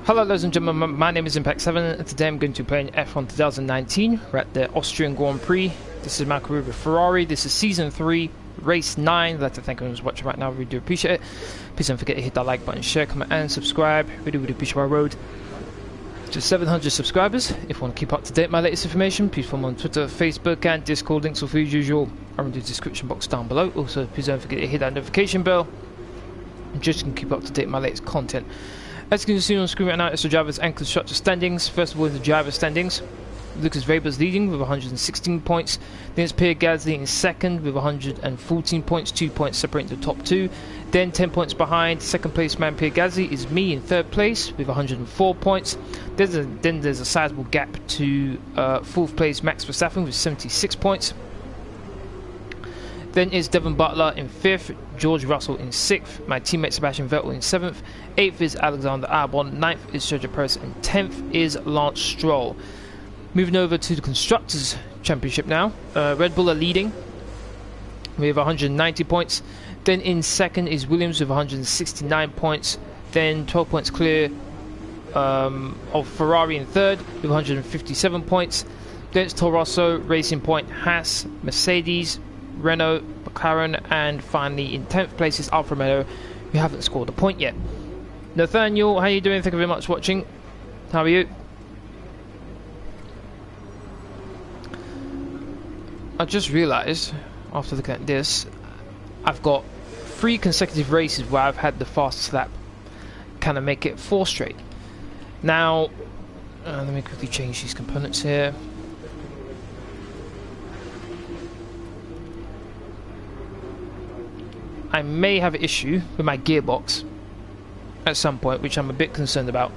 Hello ladies and gentlemen, my name is Impact7 and today I'm going to be playing F1 2019. We're at the Austrian Grand Prix. This is my career with Ferrari. This is Season 3, Race 9. I'd like to thank everyone who's watching right now. I really do appreciate it. Please don't forget to hit that like button, share, comment and subscribe. Really appreciate our road to 700 subscribers. If you want to keep up to date with my latest information, please follow me on Twitter, Facebook and Discord. Links will be as usual are in the description box down below. Also, please don't forget to hit that notification bell just to keep up to date with my latest content. As you can see on screen right now, it's the drivers and constructor standings. First of all, the driver standings. Lucas Weber's leading with 116 points. Then it's Pierre Gasly in second with 114 points, 2 points separating the top two. Then 10 points behind second place man Pierre Gasly is me in third place with 104 points. Then there's a sizable gap to fourth place Max Verstappen with 76 points. Then is Devon Butler in 5th, George Russell in 6th, my teammate Sebastian Vettel in 7th, 8th is Alexander Albon, 9th is Sergio Perez, and 10th is Lance Stroll. Moving over to the Constructors' Championship now, Red Bull are leading with 190 points. Then in second is Williams with 169 points. Then 12 points clear of Ferrari in third with 157 points. Then it's Toro Rosso, Racing Point, Haas, Mercedes, Renault, McLaren, and finally in 10th place is Alfa Romeo, who haven't scored a point yet. Nathaniel, how are you doing? Thank you very much for watching. How are you? I just realised, after looking at this, I've got 3 consecutive races where I've had the fastest lap. Kind of make it 4 straight. Now, let me quickly change these components here. I may have an issue with my gearbox at some point, which I'm a bit concerned about.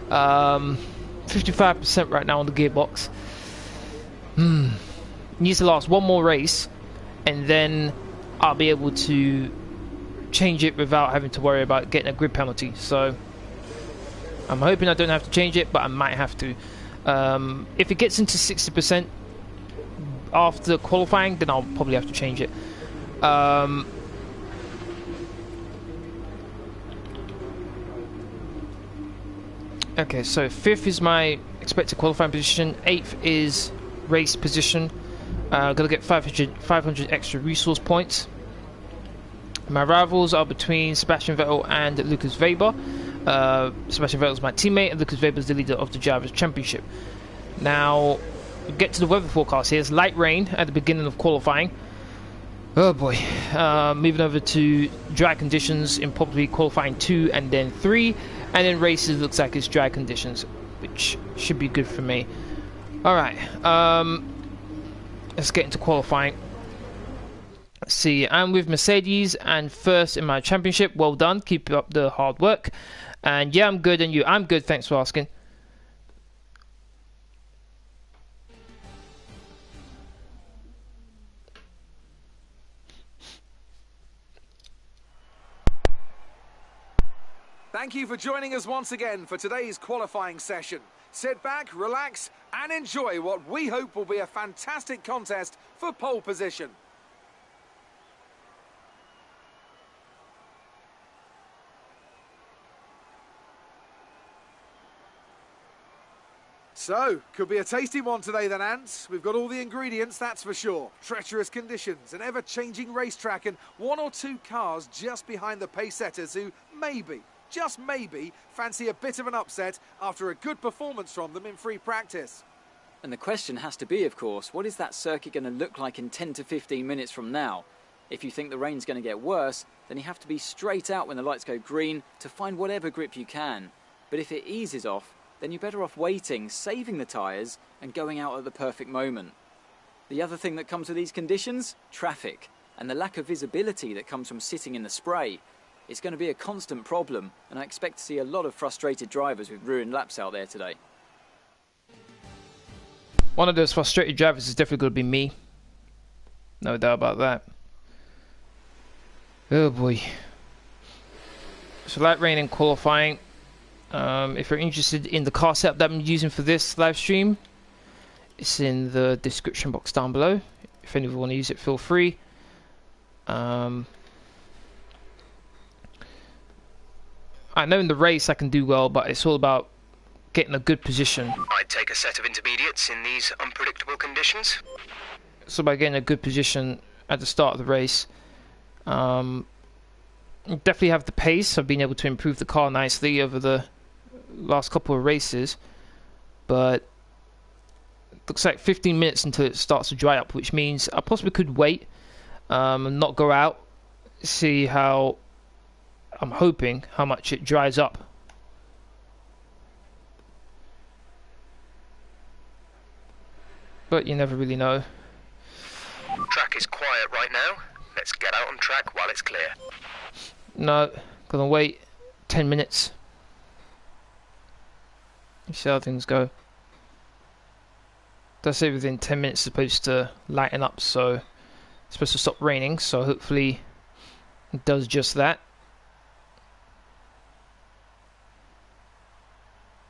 55% right now on the gearbox. Needs to last one more race, and then I'll be able to change it without having to worry about getting a grid penalty. So I'm hoping I don't have to change it, but I might have to. If it gets into 60% after qualifying, then I'll probably have to change it. Okay, so 5th is my expected qualifying position, 8th is race position. Gonna get 500 extra resource points. My rivals are between Sebastian Vettel and Lucas Weber. Sebastian Vettel is my teammate and Lucas Weber is the leader of the Drivers' Championship. Now, we get to the weather forecast here. It's light rain at the beginning of qualifying. Oh boy. Moving over to dry conditions in probably qualifying 2 and then 3. And then races looks like it's dry conditions, which should be good for me. Alright, let's get into qualifying. Let's see, I'm with Mercedes and first in my championship. Well done, keep up the hard work. And yeah, I'm good, and you? I'm good, thanks for asking. Thank you for joining us once again for today's qualifying session. Sit back, relax and enjoy what we hope will be a fantastic contest for pole position. So, could be a tasty one today then, Ants. We've got all the ingredients, that's for sure. Treacherous conditions, an ever-changing racetrack and 1 or 2 cars just behind the pace setters who maybe, just maybe, fancy a bit of an upset after a good performance from them in free practice. And the question has to be, of course, what is that circuit going to look like in 10 to 15 minutes from now? If you think the rain's going to get worse, then you have to be straight out when the lights go green to find whatever grip you can. But if it eases off, then you're better off waiting, saving the tyres and going out at the perfect moment. The other thing that comes with these conditions? Traffic, and the lack of visibility that comes from sitting in the spray. It's going to be a constant problem, and I expect to see a lot of frustrated drivers with ruined laps out there today. One of those frustrated drivers is definitely going to be me. No doubt about that. Oh boy. So light rain in qualifying. If you're interested in the car setup that I'm using for this live stream, it's in the description box down below. If any of you want to use it, feel free. I know in the race I can do well, but it's all about get in a good position. I'd take a set of intermediates in these unpredictable conditions. So by getting a good position at the start of the race, definitely have the pace. I've been able to improve the car nicely over the last couple of races, but it looks like 15 minutes until it starts to dry up, which means I possibly could wait and not go out, see how, I'm hoping, how much it dries up. But you never really know. Track is quiet right now. Let's get out on track while it's clear. No, gonna wait 10 minutes. See how things go. Does say within 10 minutes it's supposed to lighten up, so it's supposed to stop raining, so hopefully it does just that.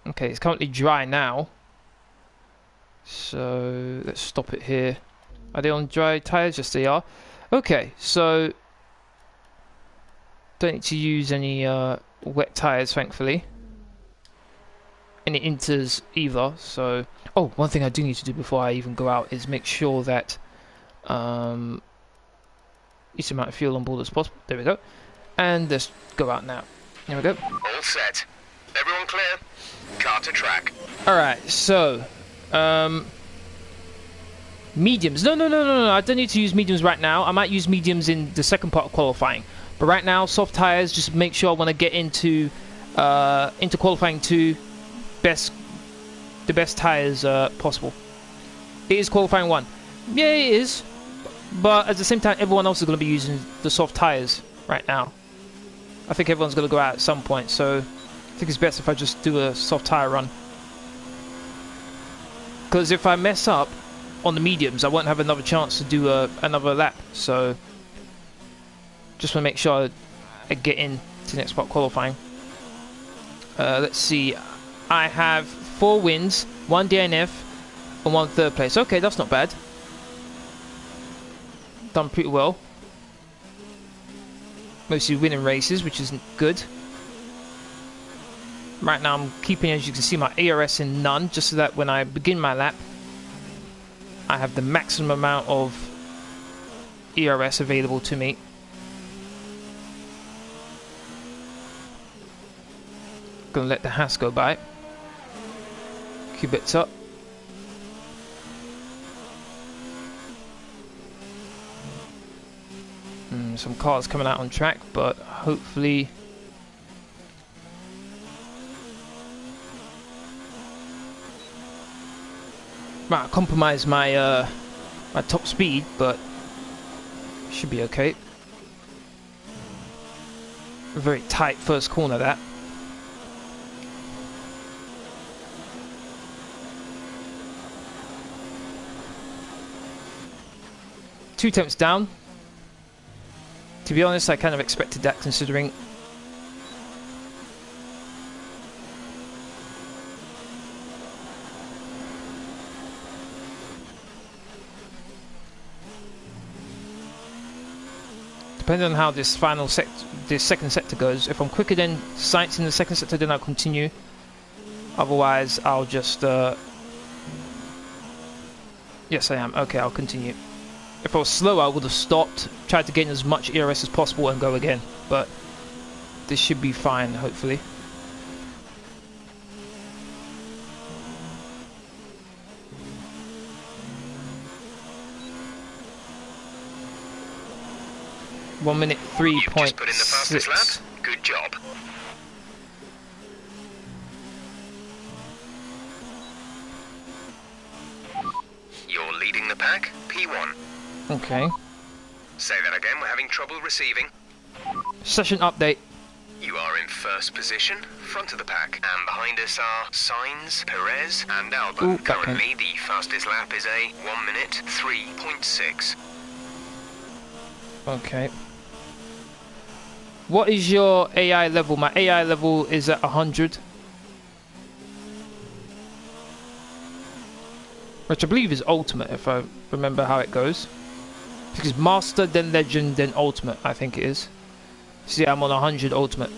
Okay, it's currently dry now, so let's stop it here. Are they on dry tires? Yes, they are. Okay, so don't need to use any wet tires, thankfully. Any inters either. So, oh, one thing I do need to do before I even go out is make sure that least amount of fuel on board as possible. There we go. And let's go out now. Here we go. All set. Everyone clear? Car to track. Alright, so mediums. No, I don't need to use mediums right now. I might use mediums in the second part of qualifying. But right now, soft tires, just make sure I want to get into qualifying 2, the best tires possible. It is qualifying 1. Yeah, it is. But at the same time, everyone else is going to be using the soft tires right now. I think everyone's going to go out at some point, so I think it's best if I just do a soft tire run. Because if I mess up on the mediums, I won't have another chance to do another lap. So just want to make sure I get in to the next part qualifying. Let's see. I have 4 wins, 1 DNF, and 1 third place. Okay, that's not bad. Done pretty well. Mostly winning races, which isn't good. Right now I'm keeping, as you can see, my ARS in none, just so that when I begin my lap, I have the maximum amount of ERS available to me. Gonna let the Haas go by. Kubica. Some cars coming out on track, but hopefully might compromise my my top speed, but should be okay. A very tight first corner, that. Two attempts down. To be honest, I kind of expected that, considering depending on how this second sector goes. If I'm quicker than Sainz in the second sector, then I'll continue. Otherwise, I'll just yes, I am. Okay, I'll continue. If I was slower, I would have stopped, tried to gain as much ERS as possible and go again. But this should be fine, hopefully. One minute 3.6. You've just put in the fastest lap. Good job. You're leading the pack, P1. Okay. Say that again, we're having trouble receiving. Session update. You are in first position, front of the pack, and behind us are Sainz, Perez, and Albon. Ooh, currently, the fastest lap is a 1 minute 3.6. Okay. What is your AI level? My AI level is at 100. Which I believe is ultimate, if I remember how it goes. Because Master, then Legend, then Ultimate, I think it is. See, I'm on 100 Ultimate.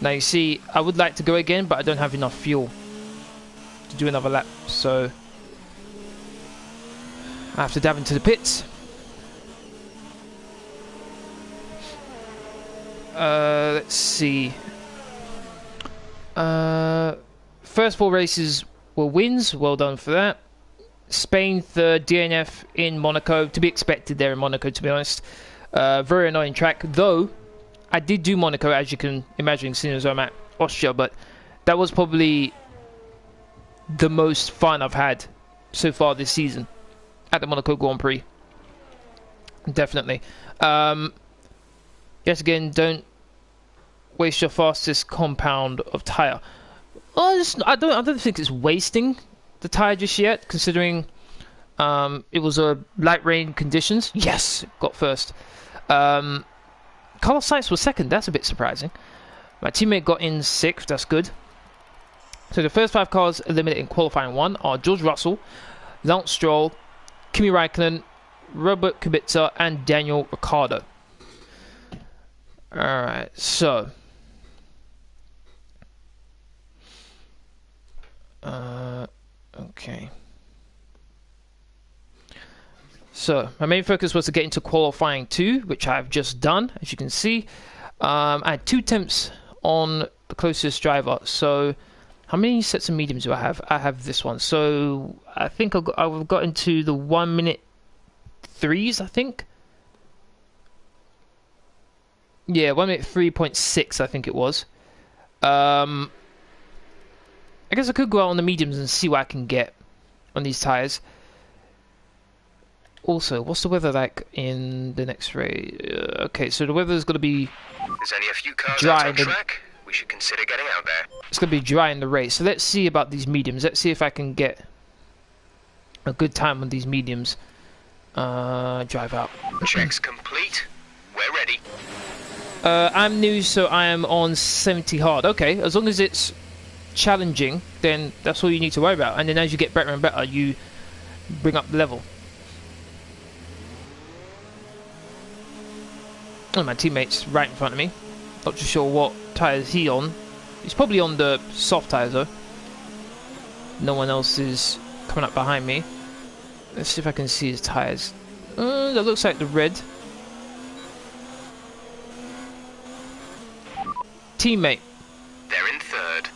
Now you see, I would like to go again, but I don't have enough fuel to do another lap, so I have to dive into the pits. Let's see. First 4 races were wins. Well done for that. Spain third, DNF in Monaco. To be expected there in Monaco, to be honest. Very annoying track, though. I did do Monaco, as you can imagine, seeing as I'm at Austria, but that was probably the most fun I've had so far this season at the Monaco Grand Prix. Definitely. Yet again, don't waste your fastest compound of tyre. I don't think it's wasting the tyre just yet, considering it was a light rain conditions. Yes, got first. Carlos Sainz was second. That's a bit surprising. My teammate got in 6th. That's good. So the first 5 cars eliminated in qualifying 1 are George Russell, Lance Stroll, Kimi Raikkonen, Robert Kubica, and Daniel Ricciardo. Alright, so okay. So my main focus was to get into qualifying 2, which I've just done, as you can see. I had 2 attempts on the closest driver. So how many sets of mediums do I have? I have this one. So I think I've got into the 1 minute 3s, I think. Yeah, 1 minute 3.6, I think it was. I guess I could go out on the mediums and see what I can get on these tyres. Also, what's the weather like in the next race? Okay, so the weather's going to be There's only a few cars dry out on track. We should consider getting out there. It's going to be dry in the race. So let's see about these mediums. Let's see if I can get a good time on these mediums. Drive out. Checks complete. We're ready. I'm new, so I am on 70 hard. Okay, as long as it's challenging, then that's all you need to worry about. And then as you get better and better, you bring up the level. Oh, my teammate's right in front of me. Not too sure what tyres he's on. He's probably on the soft tyres though. No one else is coming up behind me. Let's see if I can see his tyres. That looks like the red. Teammate. They're in 3rd.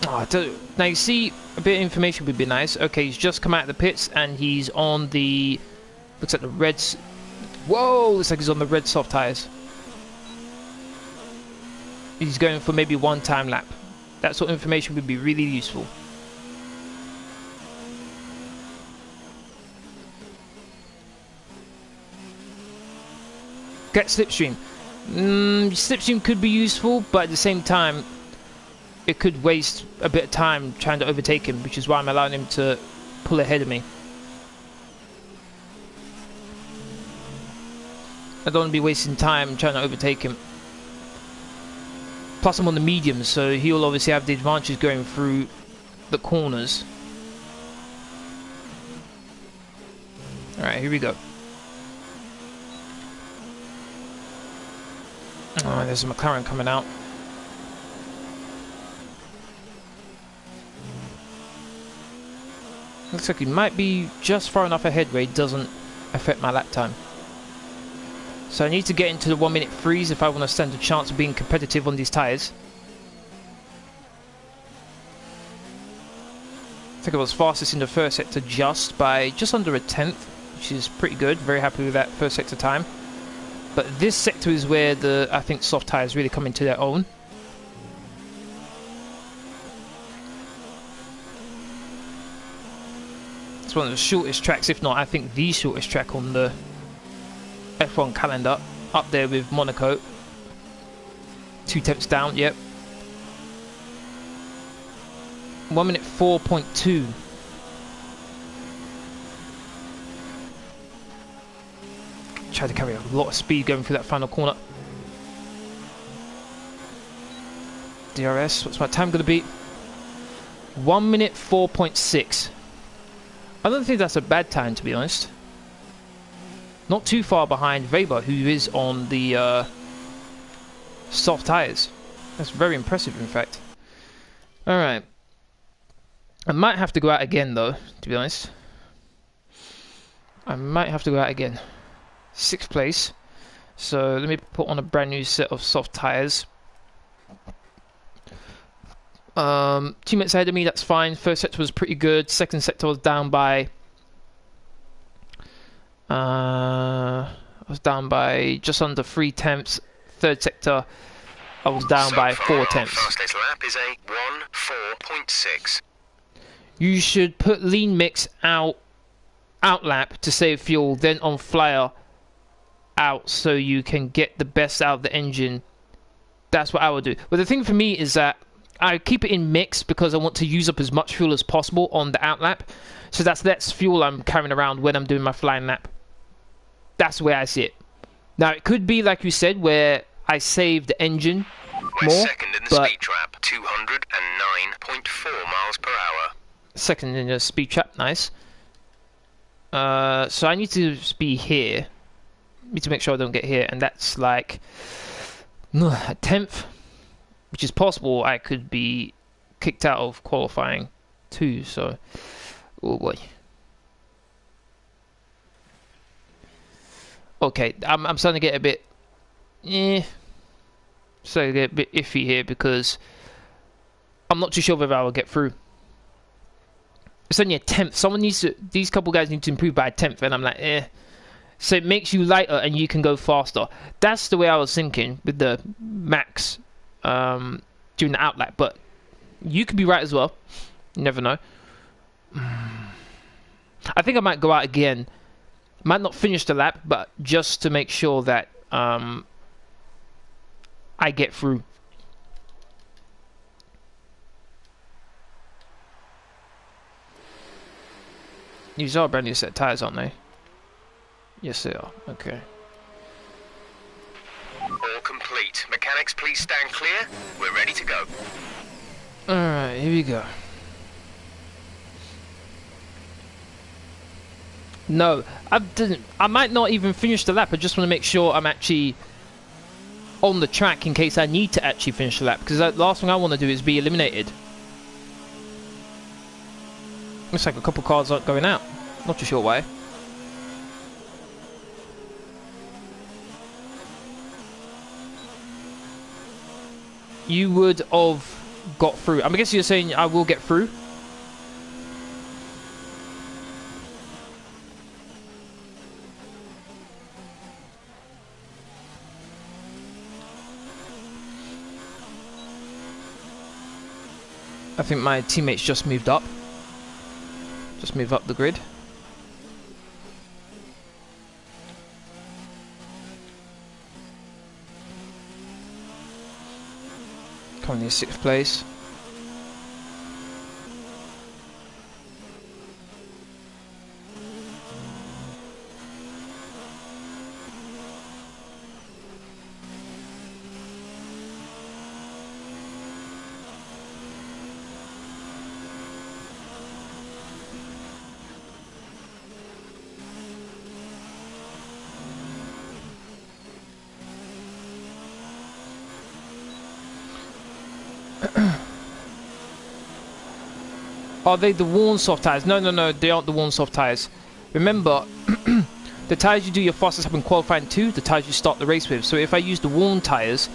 Oh, now you see, a bit of information would be nice. Okay, he's just come out of the pits and he's on the... Looks like the reds. Whoa, looks like he's on the red soft tyres. He's going for maybe 1 time lap. That sort of information would be really useful. Get slipstream. Slipstream could be useful, but at the same time, it could waste a bit of time trying to overtake him, which is why I'm allowing him to pull ahead of me. I don't want to be wasting time trying to overtake him. Plus I'm on the mediums, so he'll obviously have the advantage going through the corners. Alright, here we go. Oh, there's a McLaren coming out. Looks like he might be just far enough ahead where it doesn't affect my lap time. So I need to get into the 1 minute 3s if I want to stand a chance of being competitive on these tyres. I think I was fastest in the first sector just by just under a 10th, which is pretty good. Very happy with that first sector time. But this sector is where the, I think, soft tyres really come into their own. It's one of the shortest tracks, if not, I think, the shortest track on the F1 calendar, up there with Monaco. 2 tenths down, yep. 1 minute 4.2. Tried to carry a lot of speed going through that final corner. DRS, what's my time going to be? 1 minute 4.6. I don't think that's a bad time, to be honest. Not too far behind Weber, who is on the soft tyres. That's very impressive, in fact. Alright. I might have to go out again, though, to be honest. I might have to go out again. 6th place. So let me put on a brand new set of soft tyres. 2 minutes ahead of me, that's fine. First sector was pretty good. Second sector was down by... I was down by just under 3 tenths. Third sector, I was down by 4 tenths. Fastest lap is a 1:4.6. You should put lean mix out lap to save fuel, then on flyer out so you can get the best out of the engine. That's what I would do. But the thing for me is that I keep it in mix because I want to use up as much fuel as possible on the out lap. So that's less fuel I'm carrying around when I'm doing my flying lap. That's the way I see it. Now it could be like you said where I save the engine We're more, second in the speed trap, 209.4 miles per hour. Second in the speed trap, nice. So I need to be here. Need to make sure I don't get here, and that's like a 10th, which is possible. I could be kicked out of qualifying too. So, oh boy. Okay, I'm starting to get a bit, starting to get a bit iffy here because I'm not too sure whether I will get through. It's only a 10th. Someone needs to. These couple guys need to improve by a 10th, and I'm like, So it makes you lighter and you can go faster. That's the way I was thinking with the max during the outlet. But you could be right as well. You never know. I think I might go out again. Might not finish the lap, but just to make sure that I get through. These are brand new set of tyres, aren't they? Yes, they are. Okay. All complete. Mechanics, please stand clear. We're ready to go. Alright, here we go. No, I might not even finish the lap. I just want to make sure I'm actually on the track in case I need to actually finish the lap. Because the last thing I want to do is be eliminated. Looks like a couple cars aren't going out. Not too sure why. You would have got through. I guess you're saying I will get through. I think my teammates just moved up. Just move up the grid. Currently in 6th place. Are they the worn soft tyres? No, they aren't the worn soft tyres. Remember, the tyres you do your fastest lap in qualifying to, the tyres you start the race with. So if I use the worn tyres,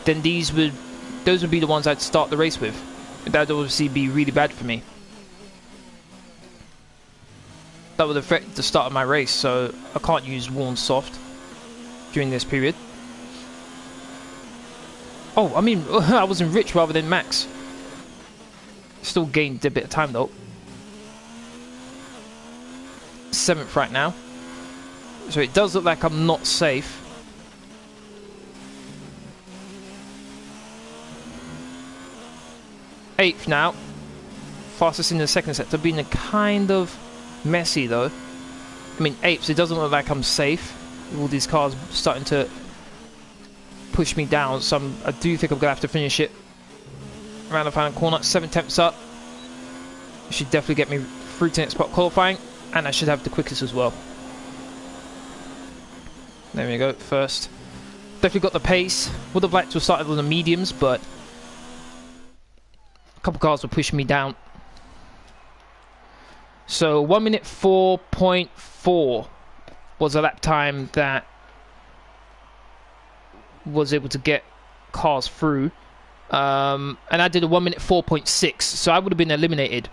then those would be the ones I'd start the race with. That would obviously be really bad for me. That would affect the start of my race, so I can't use worn soft during this period. Oh, I mean, I was in Rich rather than Max. Still gained a bit of time though. 7th right now. So it does look like I'm not safe. 8th now. Fastest in the second sector. Being a kind of messy though. I mean 8th, so it doesn't look like I'm safe. All these cars starting to push me down. So I do think I'm going to have to finish it around the final corner. 7 tenths up. Should definitely get me through to next spot qualifying, and I should have the quickest as well. There we go, first Definitely got the pace. Would have liked to have started on the mediums, but a couple cars were pushing me down. So 1 minute 4.4 was a lap time that was able to get cars through. And I did a 1 minute 4.6, so I would have been eliminated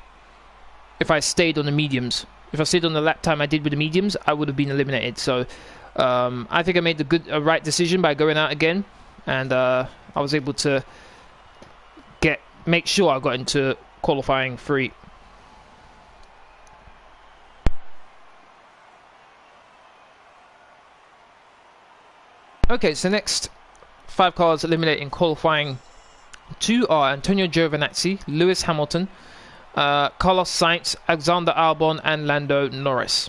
if I stayed on the mediums. If I stayed on the lap time I did with the mediums, I would have been eliminated. So I think I made the right decision by going out again, and I was able to make sure I got into qualifying 3. Okay, so next 5 cars eliminated in qualifying 2 are Antonio Giovinazzi, Lewis Hamilton, Carlos Sainz, Alexander Albon, and Lando Norris.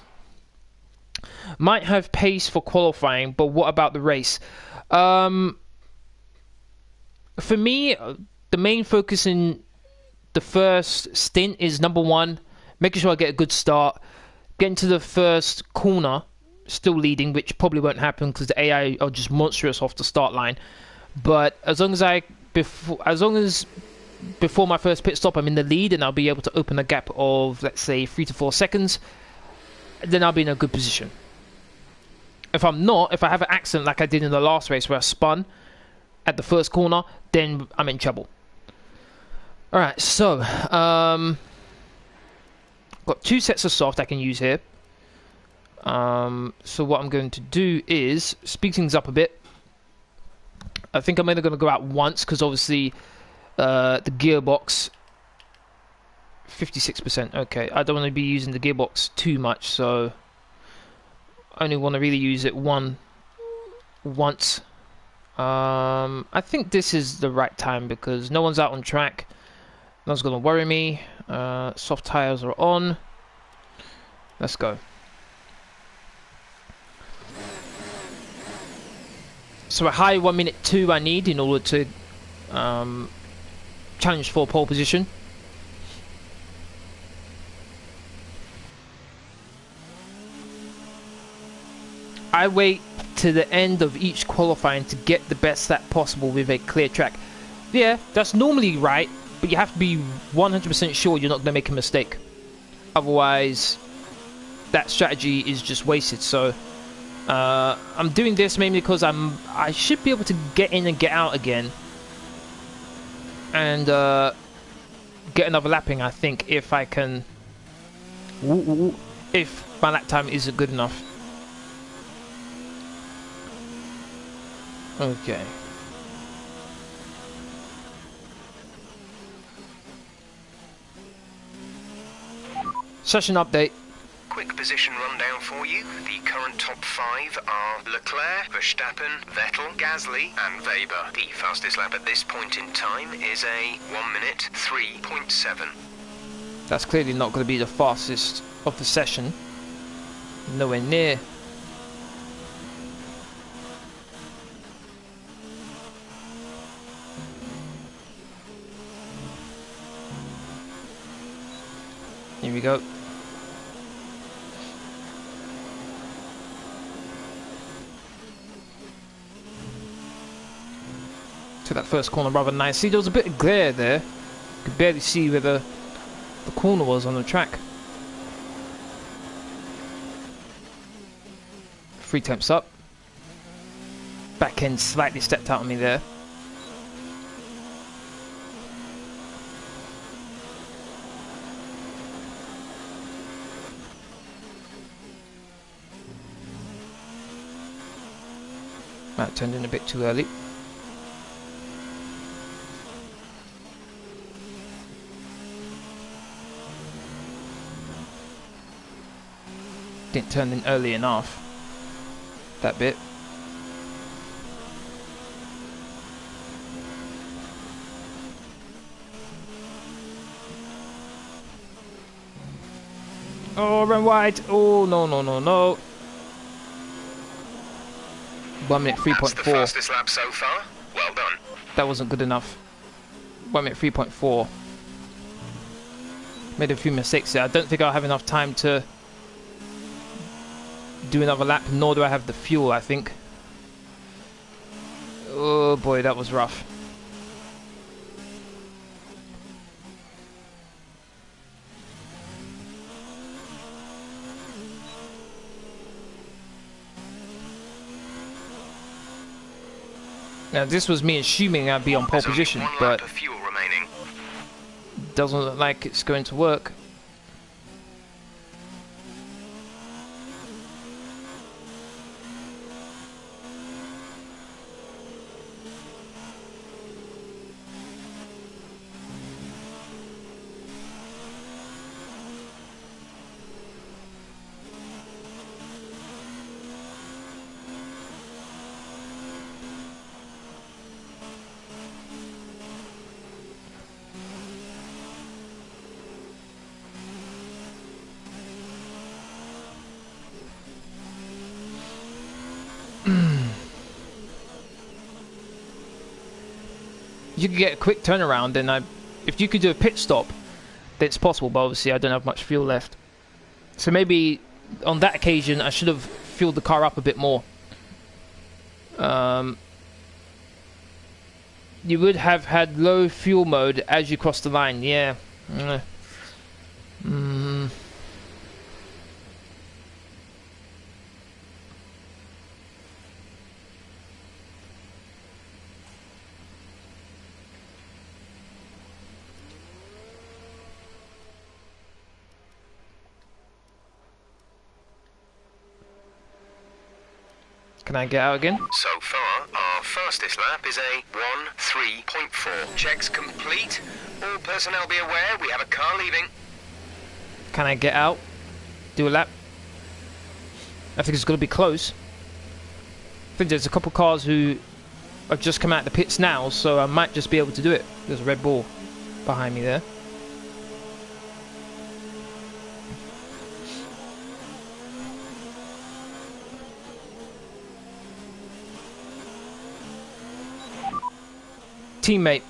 Might have pace for qualifying, but what about the race? For me, the main focus in the first stint is number 1, making sure I get a good start, getting to the first corner, still leading, which probably won't happen because the AI are just monstrous off the start line. But as long as before my first pit stop I'm in the lead and I'll be able to open a gap of, let's say, 3 to 4 seconds, then I'll be in a good position. If I'm not, if I have an accident like I did in the last race where I spun at the first corner, then I'm in trouble. Alright, so got 2 sets of soft I can use here. So what I'm going to do is speed things up a bit. I think I'm only going to go out once because obviously the gearbox 56%. Okay, I don't want to be using the gearbox too much, so I only want to really use it once. I think this is the right time because no one's out on track. No one's going to worry me. Soft tires are on. Let's go. So a high 1 minute 2 I need in order to challenge for pole position. I wait to the end of each qualifying to get the best lap possible with a clear track. Yeah, that's normally right, but you have to be 100% sure you're not going to make a mistake. Otherwise, that strategy is just wasted. So I'm doing this mainly because I should be able to get in and get out again, and get another lapping. I think if I can, if my lap time isn't good enough. Okay. Session update. Quick position rundown for you. The current top 5 are Leclerc, Verstappen, Vettel, Gasly and Weber. The fastest lap at this point in time is a 1 minute 3.7. That's clearly not going to be the fastest of the session. Nowhere near. Here we go. Took that first corner rather nicely. There was a bit of glare there. You could barely see where the corner was on the track. 3 temps up. Back end slightly stepped out on me there. That turned in a bit too early. Didn't turn in early enough. That bit. Oh, run wide. Oh, no, no, no, no. 1 minute 3.4. That's the fastest lap so far. Well done. That wasn't good enough. 1 minute 3.4. Made a few mistakes there. I don't think I'll have enough time to do another lap, nor do I have the fuel, I think. Oh boy, that was rough. Now this was me assuming I'd be on pole position, but doesn't look like it's going to work. You could get a quick turnaround, and if you could do a pit stop, then it's possible, but obviously I don't have much fuel left. So maybe on that occasion I should have fueled the car up a bit more. You would have had low fuel mode as you crossed the line, yeah. Can I get out again? So far, our fastest lap is a 1:3.4. Checks complete. All personnel be aware, we have a car leaving. Can I get out? Do a lap? I think it's going to be close. I think there's a couple cars who have just come out of the pits now, so I might just be able to do it. There's a Red Bull behind me there. Teammate.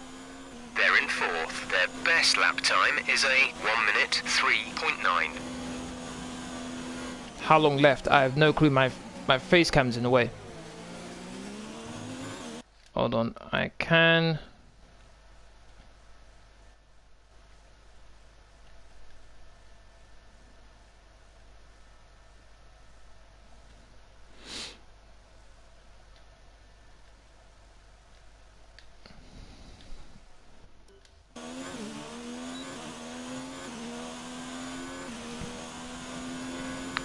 They're in fourth. Their best lap time is a 1:3.9. How long left? I have no clue. My face cam's in the way. Hold on. I can...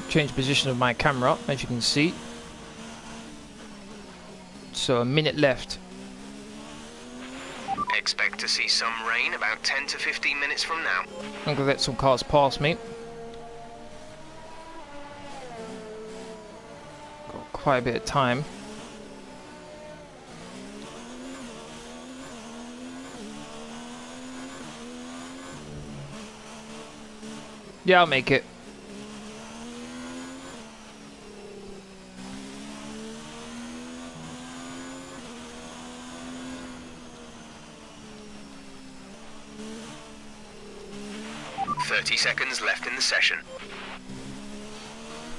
change position of my camera, as you can see. So a minute left. Expect to see some rain about 10 to 15 minutes from now. I'm gonna let some cars pass me. Got quite a bit of time. Yeah, I'll make it. Seconds left in the session.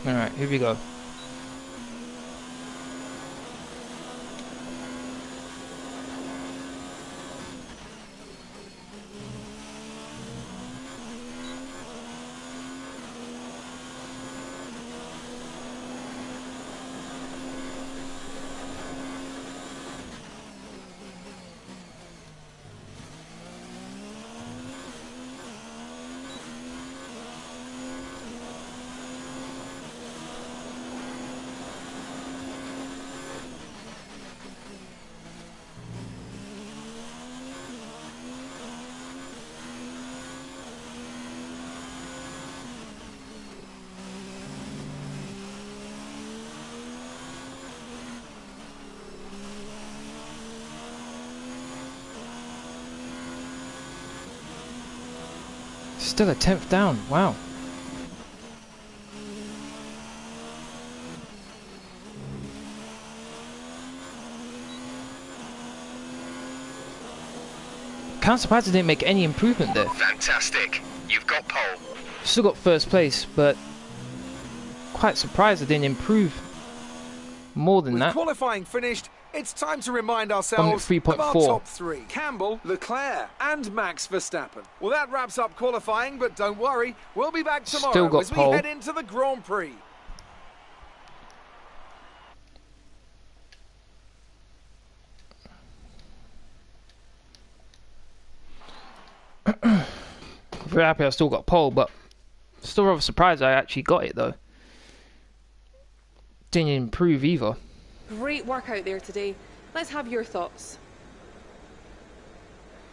Alright, here we go. Still a 10th down, wow. Kind of surprised I didn't make any improvement there. Fantastic, you've got pole. Still got first place, but quite surprised I didn't improve more than that. With qualifying finished, It's time to remind ourselves of our 3.4. top three. Campbell, Leclerc and Max Verstappen. Well, that wraps up qualifying, but don't worry, we'll be back Still tomorrow got as we pole. head into the Grand Prix. Very happy I still got pole, but still rather surprised I actually got it though. Didn't improve either. Great work out there today. Let's have your thoughts.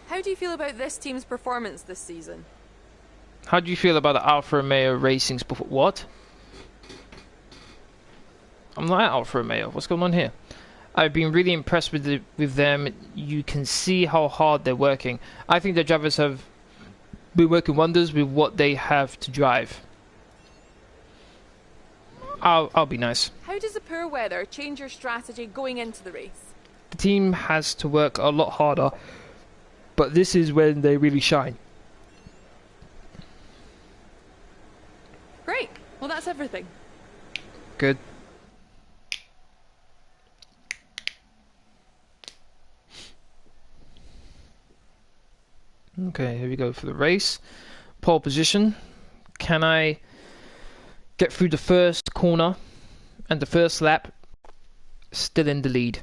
How do you feel about this team's performance this season? How do you feel about the Alfa Romeo Racing's what? I'm not at Alfa Romeo. What's going on here? I've been really impressed with them. You can see how hard they're working. I think the drivers have been working wonders with what they have to drive. I'll be nice. How does the poor weather change your strategy going into the race? The team has to work a lot harder, but this is when they really shine. Great. Well, that's everything. Good. Okay, here we go for the race. Pole position. Can I get through the first corner and the first lap? Still in the lead.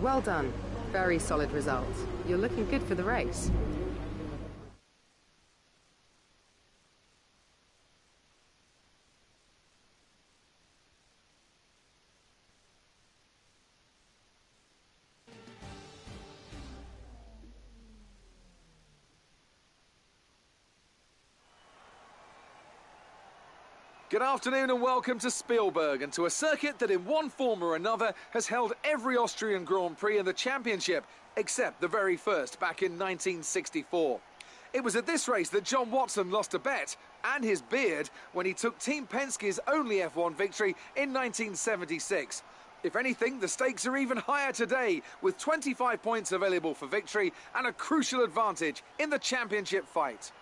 Well done. Very solid result. You're looking good for the race. Good afternoon and welcome to Spielberg and to a circuit that in one form or another has held every Austrian Grand Prix in the championship except the very first back in 1964. It was at this race that John Watson lost a bet and his beard when he took Team Penske's only F1 victory in 1976. If anything, the stakes are even higher today with 25 points available for victory and a crucial advantage in the championship fight.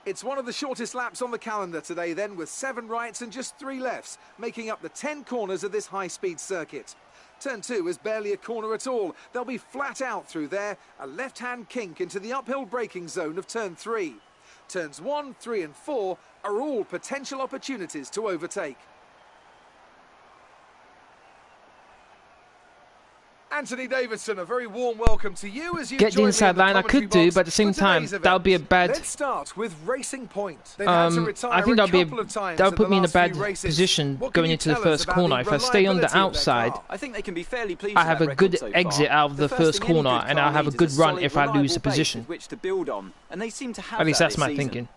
It's one of the shortest laps on the calendar today then, with 7 rights and just 3 lefts, making up the 10 corners of this high-speed circuit. Turn 2 is barely a corner at all. They'll be flat out through there, a left-hand kink into the uphill braking zone of Turn 3. Turns 1, 3 and 4 are all potential opportunities to overtake. Anthony Davidson, a very warm welcome to you as you Get the inside line I could do, but at the same time, that would be a bad. Let's start with Racing Point. I think that would put me in a bad position going into the first corner. If I stay on the outside, I think they can be fairly pleased. I have a good exit out of the first corner, and I'll have a good run if I lose the position. Which to build on, and they seem to have At least that that's this my season. thinking.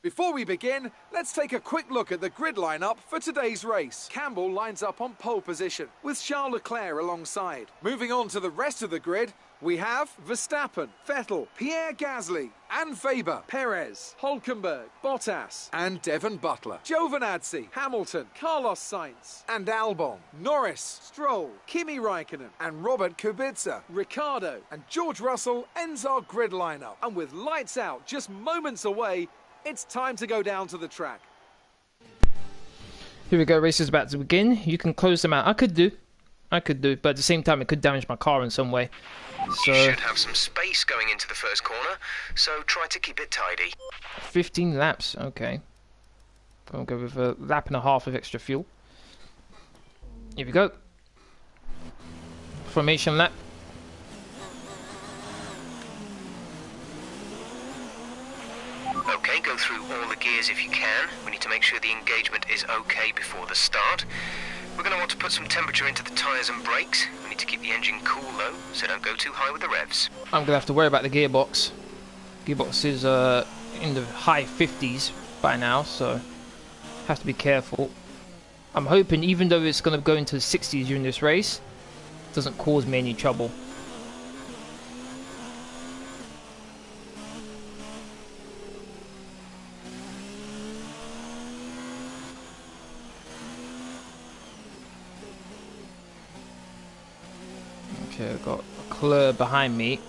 Before we begin, let's take a quick look at the grid lineup for today's race. Campbell lines up on pole position, with Charles Leclerc alongside. Moving on to the rest of the grid, we have Verstappen, Vettel, Pierre Gasly, and Weber, Perez, Hülkenberg, Bottas, and Devon Butler, Giovinazzi, Hamilton, Carlos Sainz, and Albon, Norris, Stroll, Kimi Raikkonen, and Robert Kubica, Ricciardo, and George Russell ends our grid lineup. And with lights out just moments away, it's time to go down to the track. Here we go, race is about to begin. You can close them out. I could do, but at the same time it could damage my car in some way. So You should have some space going into the first corner, so try to keep it tidy. 15 laps, okay. I'll go with a lap and a half of extra fuel. Here we go. Formation lap. Okay, go through all the gears if you can. We need to make sure the engagement is okay before the start. We're going to want to put some temperature into the tyres and brakes. We need to keep the engine cool though, so don't go too high with the revs. I'm going to have to worry about the gearbox. Gearbox is in the high 50s by now, so have to be careful. I'm hoping, even though it's going to go into the 60s during this race, it doesn't cause me any trouble. I've got Leclerc behind me.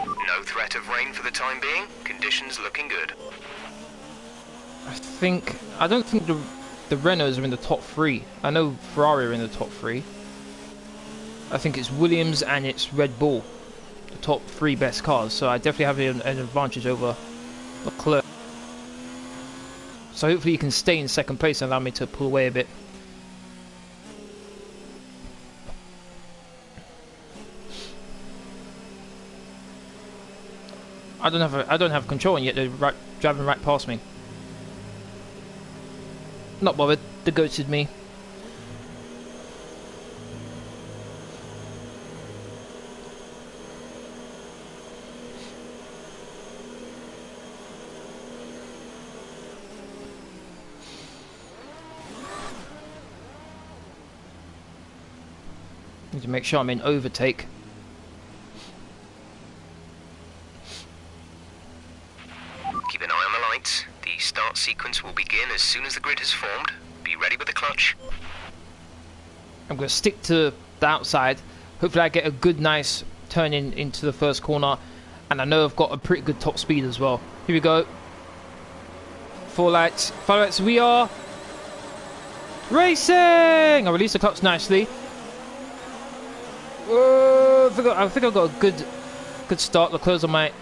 No threat of rain for the time being. Conditions looking good. I don't think the Renaults are in the top 3. I know Ferrari are in the top 3. I think it's Williams and it's Red Bull, the top 3 best cars. So I definitely have an advantage over Leclerc. So hopefully he can stay in second place and allow me to pull away a bit. I don't have control, and yet they're driving right past me. Not bothered. They ghosted me. Need to make sure I'm in overtake. Keep an eye on the lights. The start sequence will begin as soon as the grid has formed. Be ready with the clutch. I'm going to stick to the outside. Hopefully I get a good, nice turn into the first corner. And I know I've got a pretty good top speed as well. Here we go. 4 lights. 5 lights. We are racing! I released the clutch nicely. I think I've got a good start. Leclerc's on my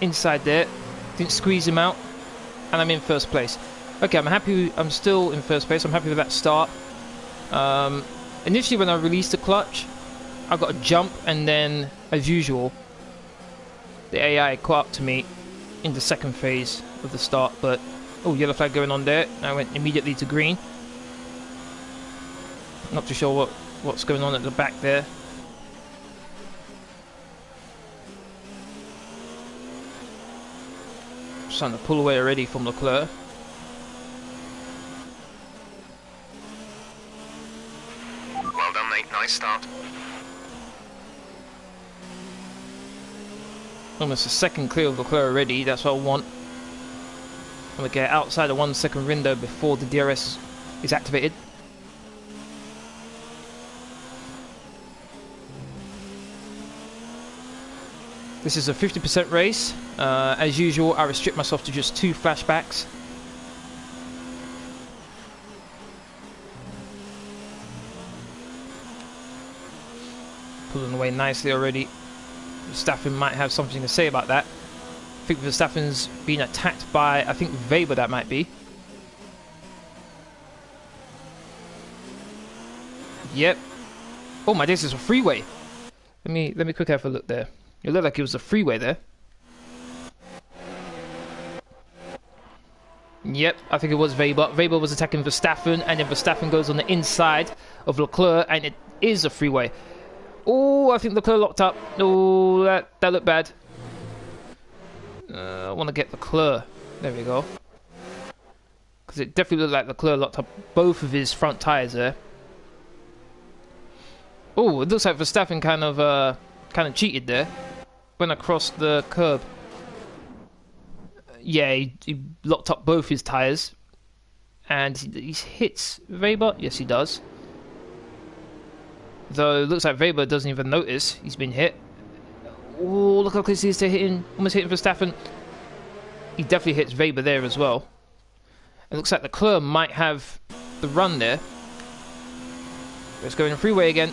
inside there. Didn't squeeze him out. And I'm in first place. Okay, I'm happy. I'm still in first place. I'm happy with that start. Initially, when I released the clutch, I got a jump, and then, as usual, the AI caught up to me in the second phase of the start. But oh, yellow flag going on there. I went immediately to green. Not too sure what's going on at the back there. Starting to pull away already from Leclerc. Well done, mate. Nice start. Almost a second clear of Leclerc already. That's what I want. I'm going to get outside the 1 second window before the DRS is activated. This is a 50% race. As usual, I restrict myself to just 2 flashbacks. Pulling away nicely already. Verstappen might have something to say about that. I think Verstappen's been attacked by, I think, Weber, that might be. Yep. Oh my days, it's a freeway. Let me quickly have a look there. It looked like it was a freeway there. Yep, I think it was Weber. Weber was attacking Verstappen, and then Verstappen goes on the inside of Leclerc, and it is a freeway. Oh, I think Leclerc locked up. Oh, that looked bad. I want to get Leclerc. There we go. Because it definitely looked like Leclerc locked up both of his front tyres there. Oh, it looks like Verstappen kind of cheated there. Went across the curb. Yeah, he locked up both his tyres. And he hits Weber. Yes, he does. Though it looks like Weber doesn't even notice he's been hit. Oh, look how close he is to almost hitting Verstappen. He definitely hits Weber there as well. It looks like Leclerc might have the run there. Let's go in the freeway again.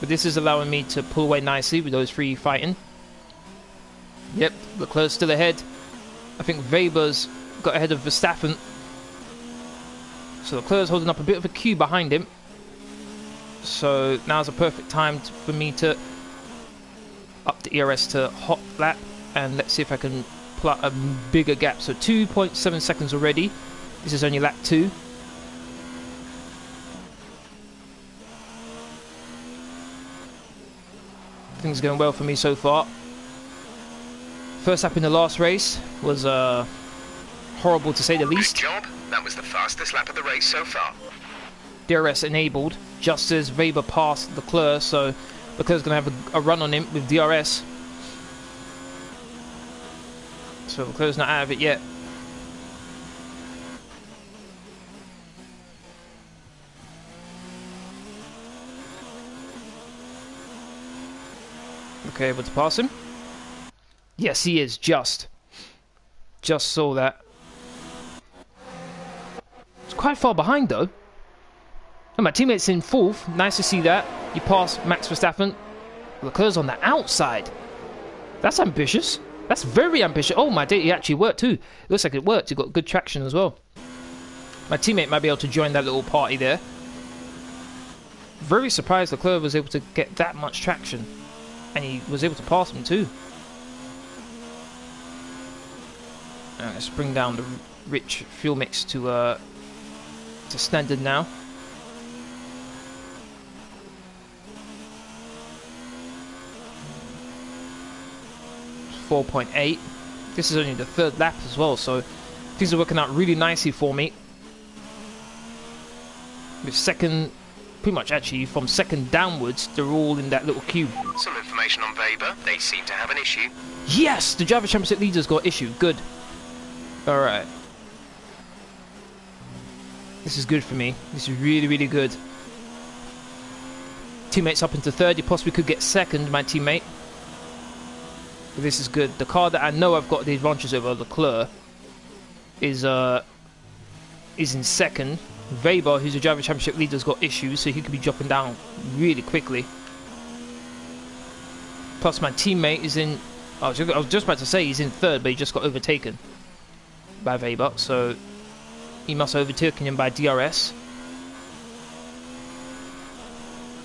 But this is allowing me to pull away nicely with those 3 fighting. Yep, Leclerc's still ahead. I think Weber's got ahead of Verstappen. So Leclerc's holding up a bit of a queue behind him. So now's a perfect time for me to up the ERS to hot lap. And let's see if I can pull out a bigger gap. So 2.7 seconds already. This is only lap 2. Things going well for me so far. First lap in the last race was horrible to say the least. Good job. That was the fastest lap of the race so far. DRS enabled just as Weber passed Leclerc, so Leclerc's going to have a run on him with DRS. So Leclerc's not out of it yet. Okay, able to pass him. Yes, he is. Just saw that. It's quite far behind though. And my teammate's in 4th. Nice to see that. You pass Max Verstappen. Leclerc's on the outside. That's ambitious. That's very ambitious. Oh my day, it actually worked too. It looks like it worked. It got good traction as well. My teammate might be able to join that little party there. Very surprised Leclerc was able to get that much traction. And he was able to pass him too. Let's bring down the rich fuel mix to standard now. It's 4.8. This is only the 3rd lap as well, so things are working out really nicely for me. With second, pretty much actually from 2nd downwards, they're all in that little cube. Some information on Weber. They seem to have an issue. Yes, the Driver Championship leader's got issue. Good. Alright. This is good for me. This is really, really good. Teammates up into 3rd. You possibly could get 2nd, my teammate. But this is good. The car that I know I've got the advantage over, Leclerc, is in 2nd. Weber, who's the Driver Championship leader, has got issues, so he could be dropping down really quickly. Plus, my teammate is in... I was just about to say he's in 3rd, but he just got overtaken by Weber, so he must have overtaken him by DRS.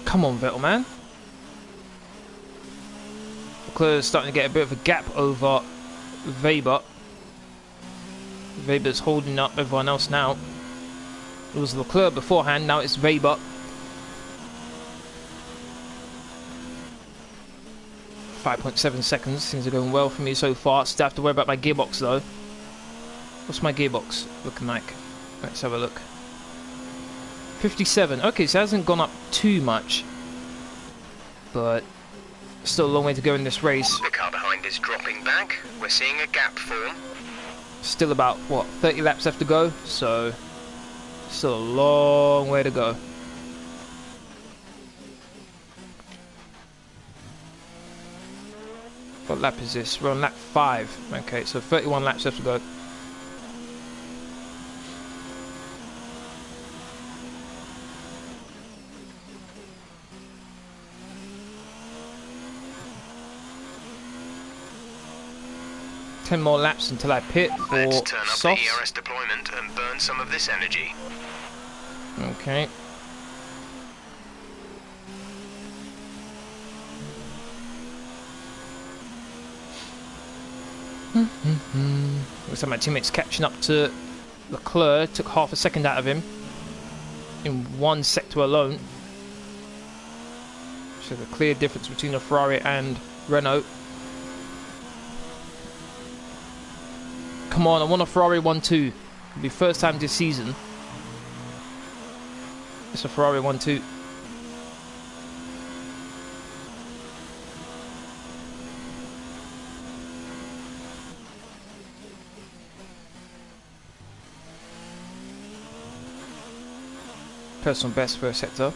Come on, Vettel, man. Leclerc's starting to get a bit of a gap over Weber. Weber's holding up everyone else now. It was Leclerc beforehand, now it's Weber. .7 seconds, things are going well for me so far. Still have to worry about my gearbox though. What's my gearbox looking like? Let's have a look. 57. Okay, so it hasn't gone up too much. But still a long way to go in this race. The car behind is dropping back. We're seeing a gap form. Still about, what, 30 laps left to go. So, still a long way to go. What lap is this? We're on lap 5. Okay, so 31 laps left to go. Ten more laps until I pit for Let's turn up softs. the ERS deployment and burn some of this energy. Okay. Looks like my teammate's catching up to Leclerc. Took half a second out of him in one sector alone. So the clear difference between the Ferrari and Renault. Come on, I want a Ferrari 1-2. It'll be first time this season. It's a Ferrari 1-2. Personal best for a sector.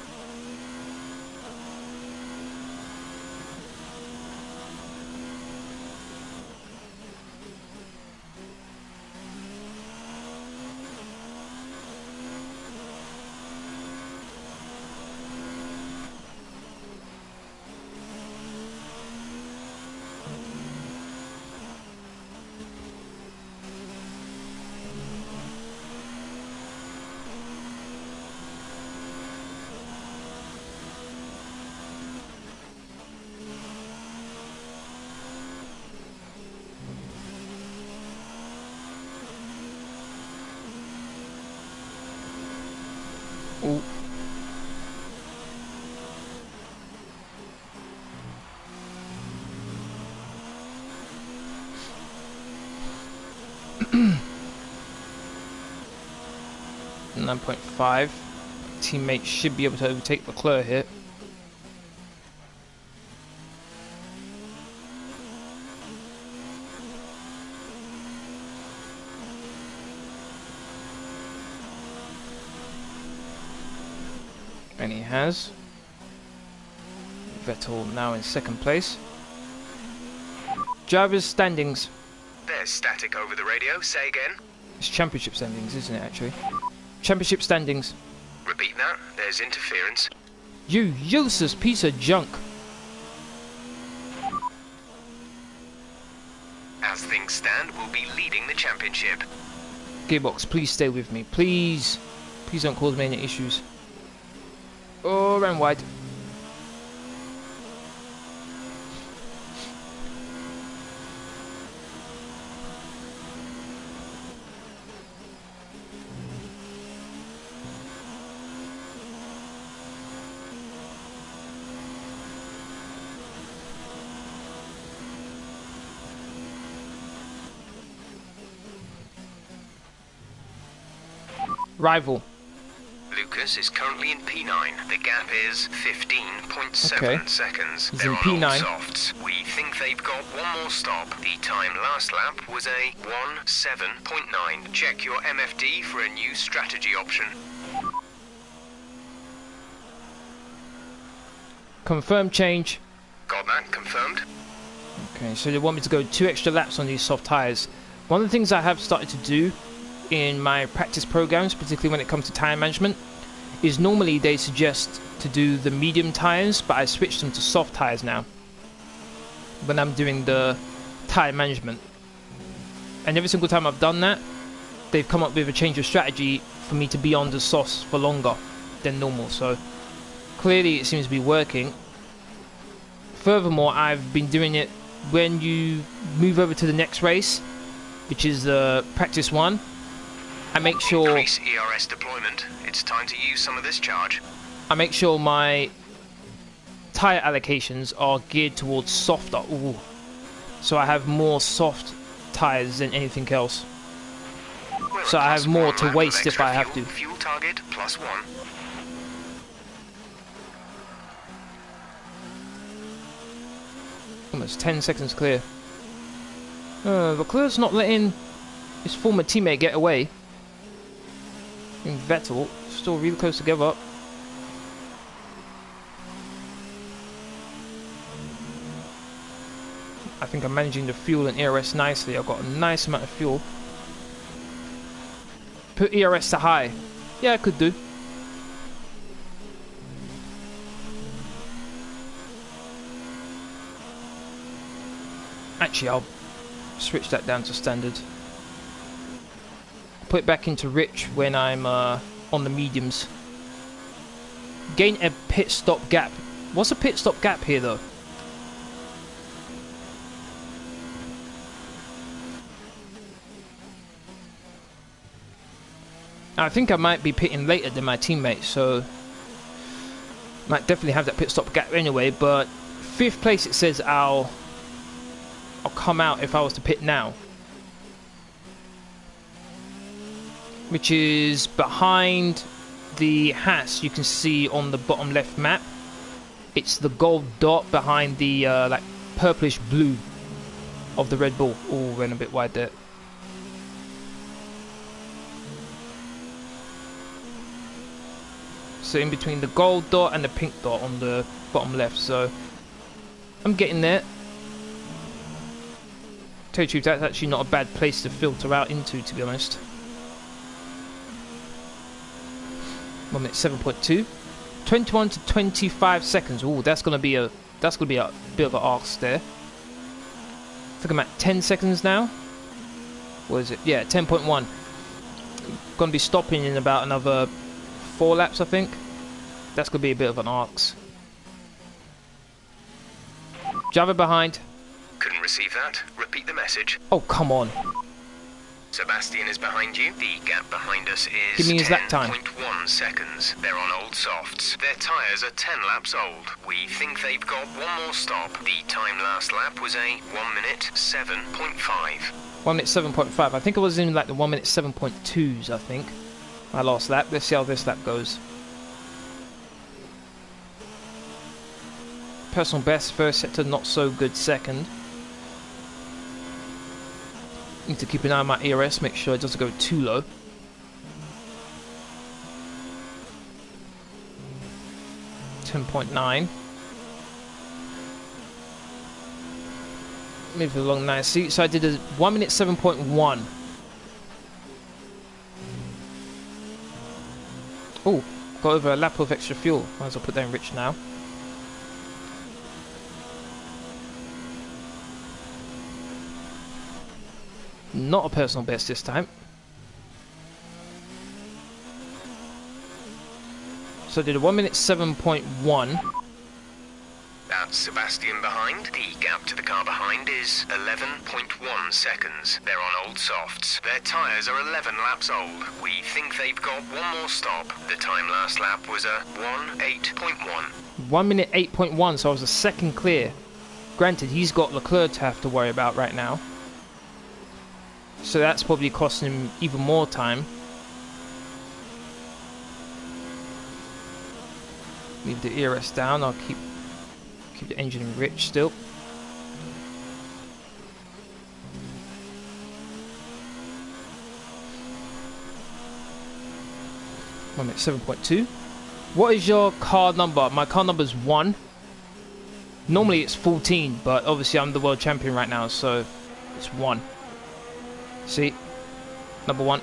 Ooh. .5. Teammate should be able to overtake Leclerc here. And he has. Vettel now in second place. Drivers' standings. There's static over the radio. Say again. It's championship standings, isn't it, actually? Championship standings. Repeat that. There's interference. You useless piece of junk. As things stand, we'll be leading the championship. Gearbox, please stay with me. Please. Please don't cause me any issues. Oh, ran wide. Rival. Lucas is currently in P9. The gap is 15.7 Okay. seconds. He's They're in on P9. all softs. We think they've got one more stop. The time last lap was a 1:7.9. Check your MFD for a new strategy option. Confirm change. Got that confirmed? Okay, so they want me to go 2 extra laps on these soft tyres. One of the things I have started to do in my practice programs, particularly when it comes to tyre management, is normally they suggest to do the medium tyres, but I switched them to soft tyres now when I'm doing the tyre management. And every single time I've done that, they've come up with a change of strategy for me to be on the softs for longer than normal, so clearly it seems to be working. Furthermore, I've been doing it when you move over to the next race, which is the practice one. I make sure Increase ERS deployment. It's time to use some of this charge. I make sure my tyre allocations are geared towards softer. Ooh. So I have more soft tyres than anything else. We're So at I have more +1 to lap of waste if extra I have fuel. to. Fuel target +1. Almost 10 seconds clear. Leclerc's not letting his former teammate get away. And Vettel still really close together. I think I'm managing the fuel and ERS nicely. I've got a nice amount of fuel. Put ERS to high. Yeah, I could do. Actually, I'll switch that down to standard. Put it back into rich when I'm on the mediums. Gain a pit stop gap. What's a pit stop gap here though? I think I might be pitting later than my teammates, so might definitely have that pit stop gap anyway, but 5th place it says I'll come out if I was to pit now. Which is behind the Haas you can see on the bottom left map. It's the gold dot behind the like purplish blue of the Red Bull. Oh, went a bit wide there. So in between the gold dot and the pink dot on the bottom left. So I'm getting there. Tell you the truth, that's actually not a bad place to filter out into, to be honest. 1 minute 7.2, 21 to 25 seconds. Ooh, that's gonna be a bit of an arse there. I think I'm at 10 seconds now. What is it? Yeah, 10.1. Gonna be stopping in about another 4 laps, I think. That's gonna be a bit of an arse. Driver behind. Couldn't receive that. Repeat the message. Oh, come on. Sebastian is behind you. The gap behind us is Give me his lap time. 10.1 seconds. They're on old softs. Their tyres are 10 laps old. We think they've got one more stop. The time last lap was a 1 minute 7.5. 1 minute 7.5. I think it was in like the 1 minute 7.2s, I think. My last lap. Let's see how this lap goes. Personal best first sector, not so good second. Need to keep an eye on my ERS, make sure it doesn't go too low. .9. Move along nicely. So I did a 1 minute 7.1. Oh, got over a lap of extra fuel. Might as well put that in rich now. Not a personal best this time. So I did a 1 minute 7.1. That's Sebastian behind. The gap to the car behind is 11.1 seconds. They're on old softs. Their tyres are 11 laps old. We think they've got one more stop. The time last lap was a 1:08.1. 1 minute 8.1, so I was a second clear. Granted, he's got Leclerc to have to worry about right now. So that's probably costing him even more time. Leave the ERS down, I'll keep the engine rich still. One minute 7.2. What is your car number? My car number is 1. Normally it's 14, but obviously I'm the world champion right now, so it's 1. See? Number 1.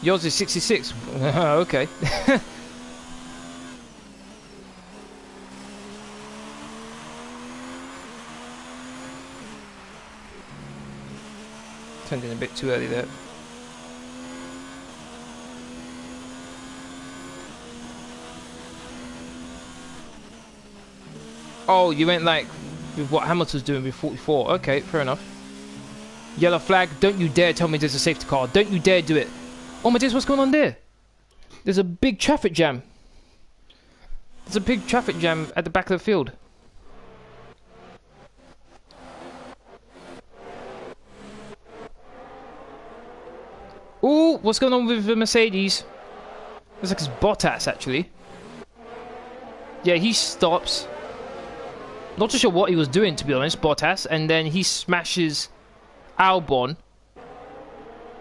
Yours is 66. Okay. Turned in a bit too early there. Oh, you went like with what Hamilton's doing with 44. Okay, fair enough. Yellow flag. Don't you dare tell me there's a safety car. Don't you dare do it. Oh my days, what's going on there? There's a big traffic jam. There's a big traffic jam at the back of the field. Ooh, what's going on with the Mercedes? Looks like it's Bottas, actually. Yeah, he stops. Not too sure what he was doing, to be honest, Bottas. And then he smashes Albon.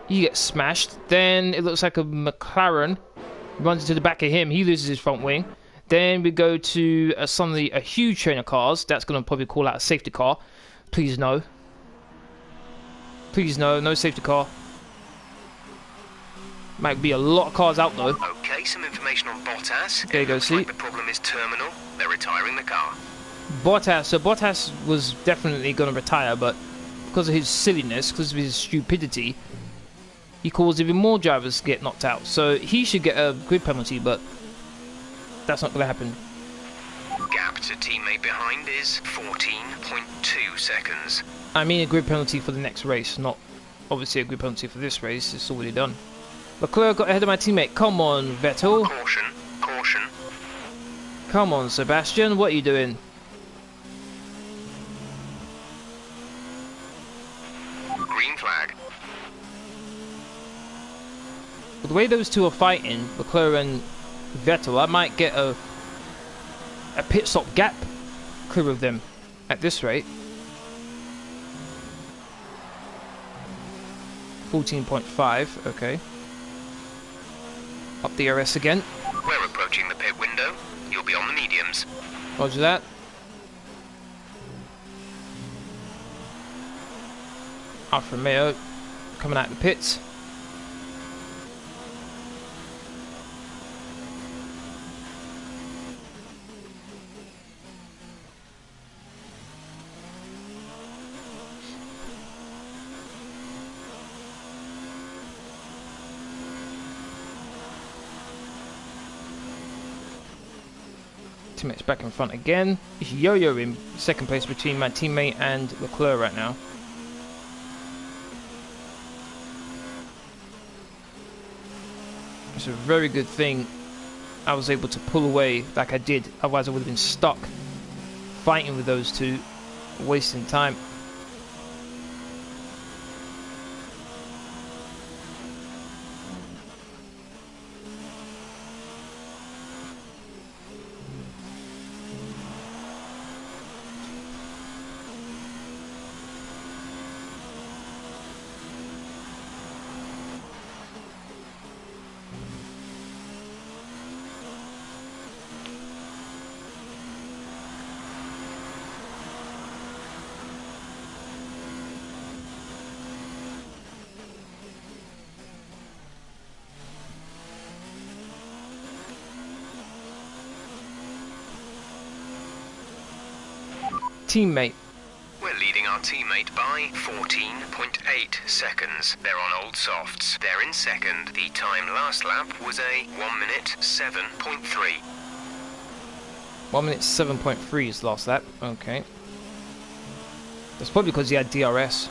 He gets smashed. Then it looks like a McLaren runs into the back of him. He loses his front wing. Then we go to suddenly a huge train of cars. That's going to probably call out a safety car. Please no. Please no. No safety car. Might be a lot of cars out though. Okay, some information on Bottas. There you go, see. Like the problem is terminal. They're retiring the car. Bottas. So Bottas was definitely going to retire, but because of his silliness, because of his stupidity, he caused even more drivers to get knocked out. So he should get a grid penalty, but that's not going to happen. Gap to teammate behind is 14.2 seconds. I mean a grid penalty for the next race, not obviously a grid penalty for this race. It's already done. Leclerc got ahead of my teammate. Come on, Vettel. Caution, caution. Come on, Sebastian. What are you doing? Green flag. With the way those two are fighting, Leclerc and Vettel, I might get a pit stop gap clear of them at this rate. 14.5, okay. Up the RS again. We're approaching the pit window. You'll be on the mediums. Roger that. Alfa Romeo coming out of the pits. Teammates back in front again. It's yo-yo in second place between my teammate and Leclerc right now. It's a very good thing I was able to pull away like I did, otherwise I would have been stuck fighting with those two, wasting time. teammate? We're leading our teammate by 14.8 seconds. They're on old softs. They're in second. The time last lap was a 1 minute 7.3. 1 minute 7.3 is last lap. Okay. That's probably because he had DRS.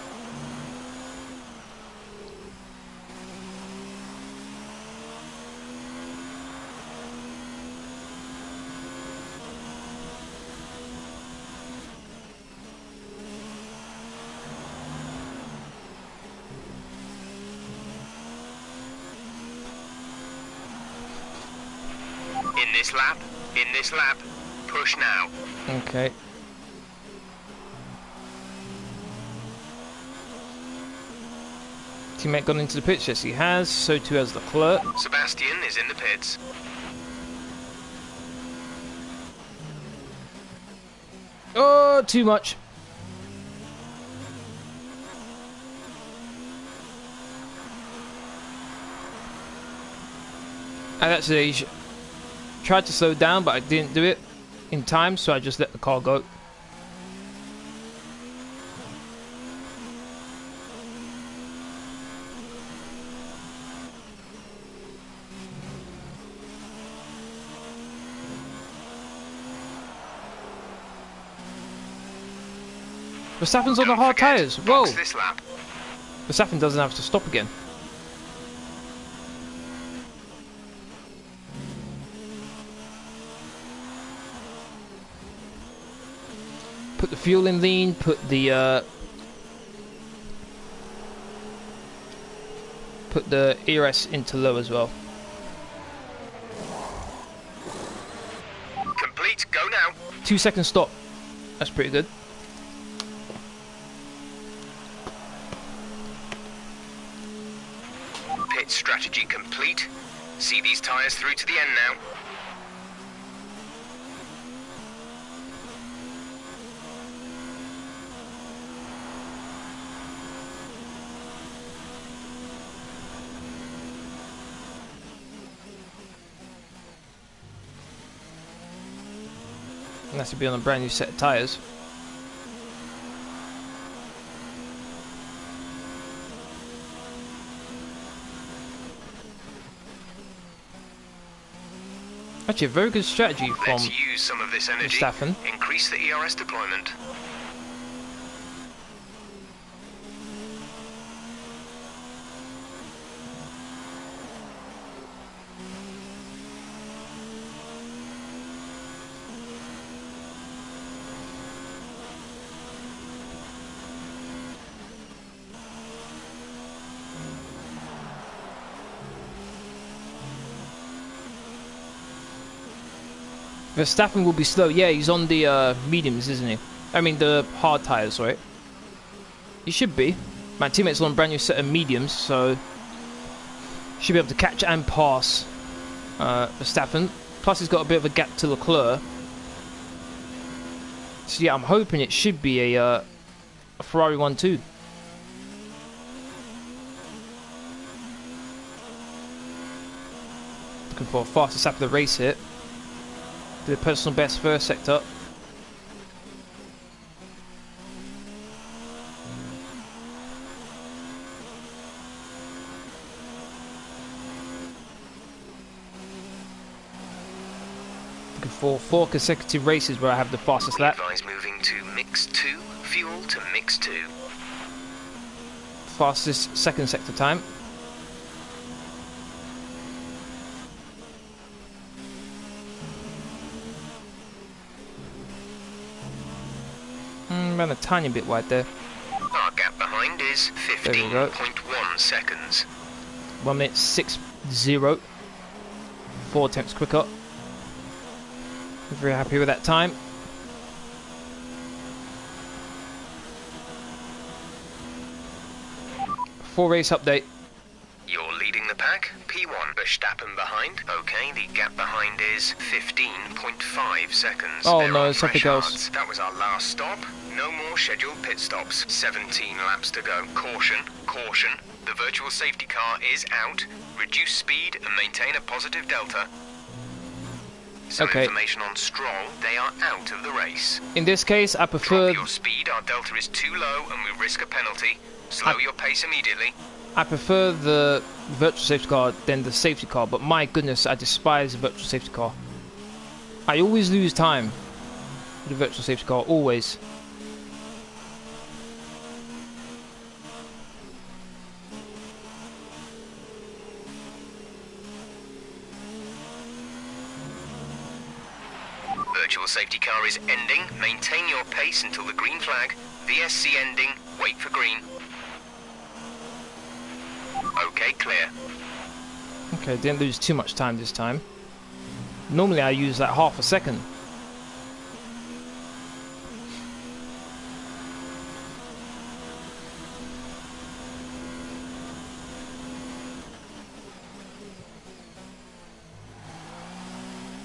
In this lap, push now. Okay. Teammate gone into the pits? Yes, he has. So too has Leclerc. Sebastian is in the pits. Oh, too much. I actually tried to slow down, but I didn't do it in time, so I just let the car go. Verstappen's on the hard tyres. Whoa! This lap. Verstappen doesn't have to stop again. Put the fuel in lean, put the ERS into low as well. Complete, go now. 2 second stop. That's pretty good. Pit strategy complete. See these tyres through to the end now. And that's to be on a brand new set of tyres. Actually, a very good strategy from Let's use some of this energy. Verstappen. Increase the ERS deployment. Verstappen will be slow. Yeah, he's on the mediums, isn't he? I mean, the hard tyres, right? He should be. My teammate's on a brand new set of mediums, so should be able to catch and pass Verstappen. Plus, he's got a bit of a gap to Leclerc. So yeah, I'm hoping it should be a Ferrari 1-2. Looking for a fastest lap of the race here. The personal best first sector. Looking for 4 consecutive races where I have the fastest lap. Advise moving to mix 2, fuel to mix 2. Fastest second sector time. Ran a tiny bit wide there. Our gap behind is 15.1 seconds. 1 minute 6.0. 4 tenths quicker. Very happy with that time. Full race update. You're leading the pack. P1. Verstappen behind. Okay, the gap behind is 15.5 seconds. Oh There no, are something fresh else. hards. That was our last stop. No more scheduled pit stops. 17 laps to go. Caution, caution. The virtual safety car is out. Reduce speed and maintain a positive delta. Some Okay. information on Stroll, they are out of the race. In this case, I prefer... Drop your speed, our delta is too low and we risk a penalty. Slow your pace immediately. I prefer the virtual safety car than the safety car, but my goodness, I despise the virtual safety car. I always lose time with the virtual safety car, always. Virtual safety car is ending. Maintain your pace until the green flag. VSC ending. Wait for green. Okay, clear. Okay, didn't lose too much time this time. Normally I use like half a second.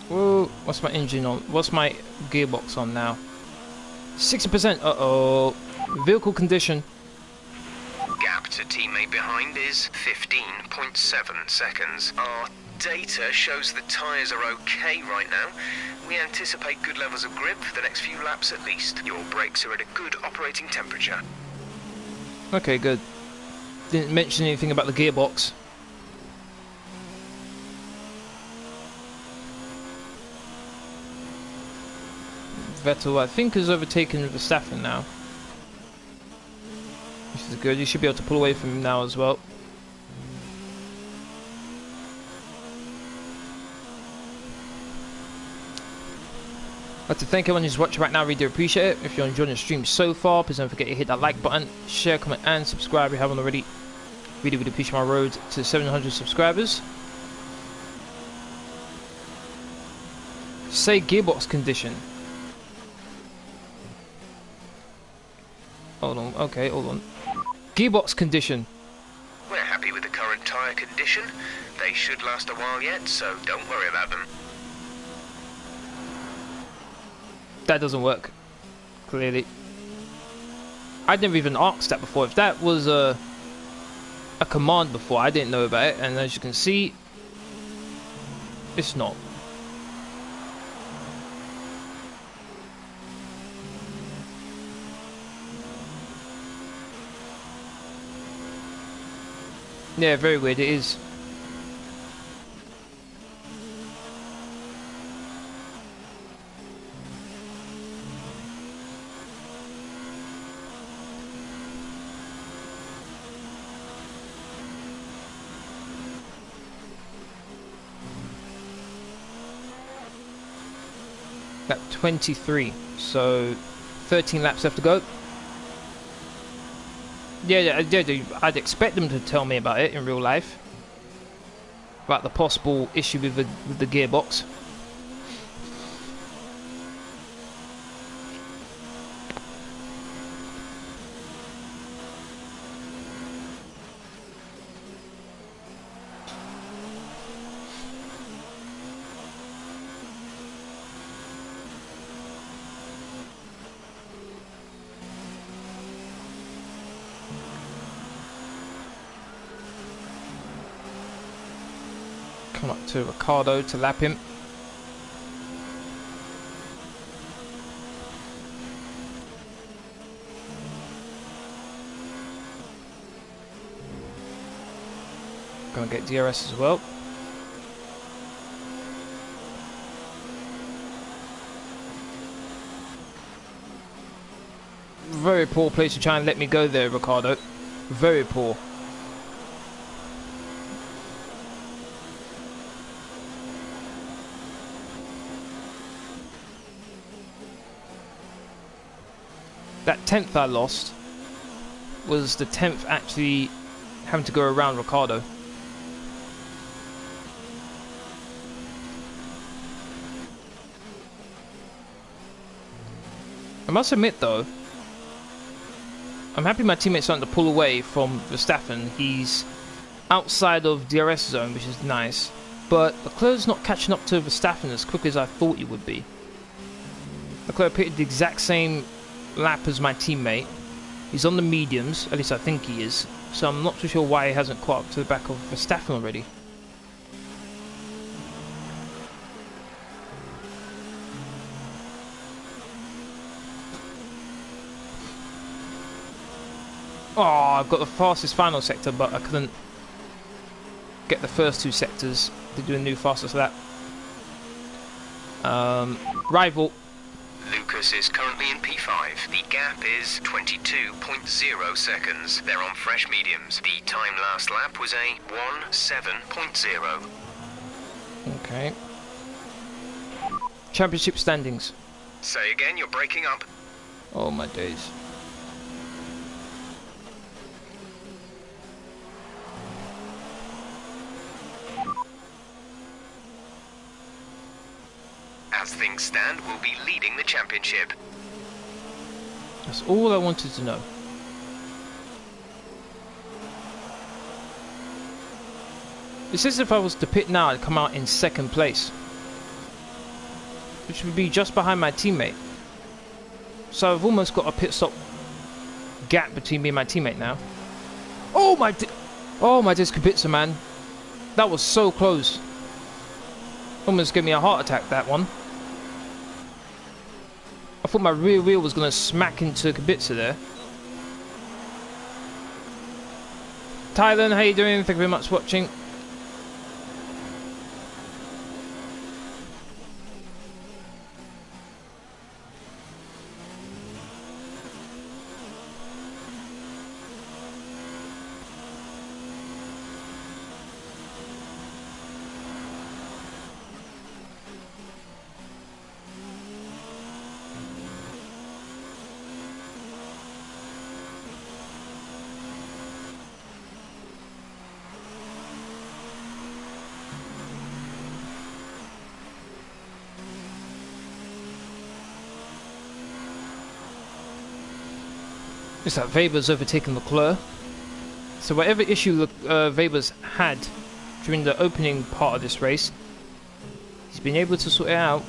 Whoa, what's my engine on? What's my gearbox on now? 60%, uh-oh. Vehicle condition. Gap to teammate behind is 15.7 seconds. Our data shows the tyres are okay right now. We anticipate good levels of grip for the next few laps at least. Your brakes are at a good operating temperature. Okay, good. Didn't mention anything about the gearbox. Vettel, I think, has overtaken Verstappen now. This is good. You should be able to pull away from him now as well. I'd like to thank everyone who's watching right now. Really do appreciate it. If you're enjoying the stream so far, please don't forget to hit that like button, share, comment, and subscribe if you haven't already. Really appreciate my road to 700 subscribers. Say gearbox condition. Hold on, okay, hold on. Gearbox condition. We're happy with the current tyre condition. They should last a while yet, so don't worry about them. That doesn't work, clearly. I'd never even asked that before. If that was a command before, I didn't know about it, and as you can see, it's not. Yeah, very weird it is. Lap 23, so 13 laps left to go. Yeah, I'd expect them to tell me about it in real life. About the possible issue with the gearbox. Come up to Ricardo to lap him. Gonna get DRS as well. Very poor place to try and let me go there, Ricardo. Very poor. That 10th I lost was the 10th actually having to go around Ricardo. I must admit though, I'm happy my teammate's starting to pull away from Verstappen. He's outside of DRS zone, which is nice, but Leclerc's not catching up to Verstappen as quickly as I thought he would be. Leclerc pitted the exact same lap as my teammate. He's on the mediums, at least I think he is, so I'm not too sure why he hasn't caught up to the back of Verstappen already. Oh, I've got the fastest final sector, but I couldn't get the first 2 sectors to do a new fastest lap. Rival. Lucas is currently in P5. The gap is 22.0 seconds. They're on fresh mediums. The time last lap was a 1:7.0. Okay. Championship standings. Say again, you're breaking up. Oh my days. As things stand, we'll be leading the championship. That's all I wanted to know. It says if I was to pit now, I'd come out in 2nd place, which would be just behind my teammate. So I've almost got a pit stop gap between me and my teammate now. Oh my days, Kubica, man. That was so close. Almost gave me a heart attack, that one. I thought my rear wheel was going to smack into Kubica there. Thailand, how you doing? Thank you very much for watching. It's that Weber's overtaken Leclerc. So whatever issue Weber's had during the opening part of this race, he's been able to sort it out.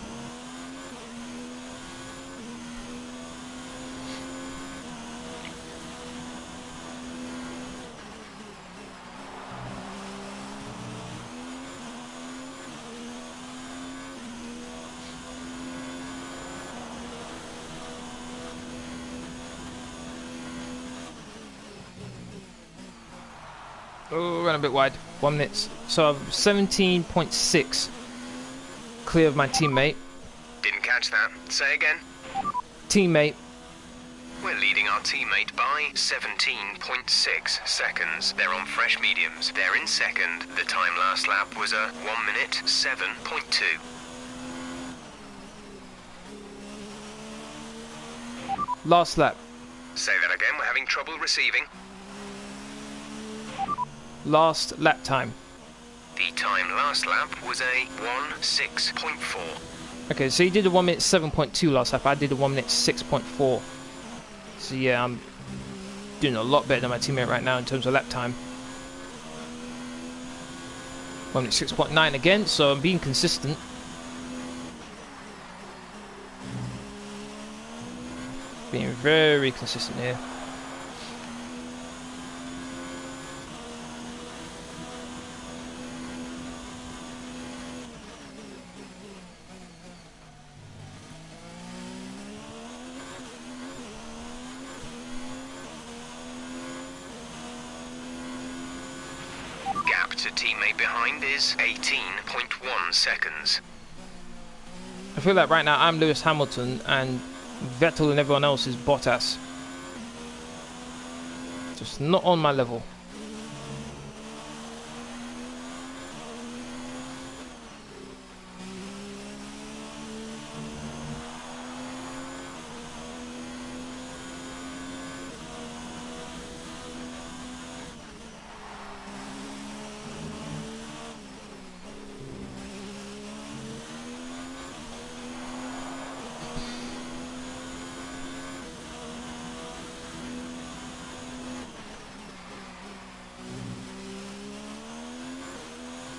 Oh, ran a bit wide. 1 minute. So I'm 17.6 clear of my teammate. Didn't catch that. Say again. Teammate. We're leading our teammate by 17.6 seconds. They're on fresh mediums. They're in 2nd. The time last lap was a 1:07.2. Last lap. Say that again. We're having trouble receiving. Last lap time. The time last lap was a 1:06.4. Okay, so he did a 1:07.2 last lap. I did a 1:06.4. So yeah, I'm doing a lot better than my teammate right now in terms of lap time. 1:06.9 again, so I'm being consistent. Being very consistent here. To teammate behind is 18.1 seconds. I feel like right now I'm Lewis Hamilton and Vettel and everyone else is Bottas. Just not on my level.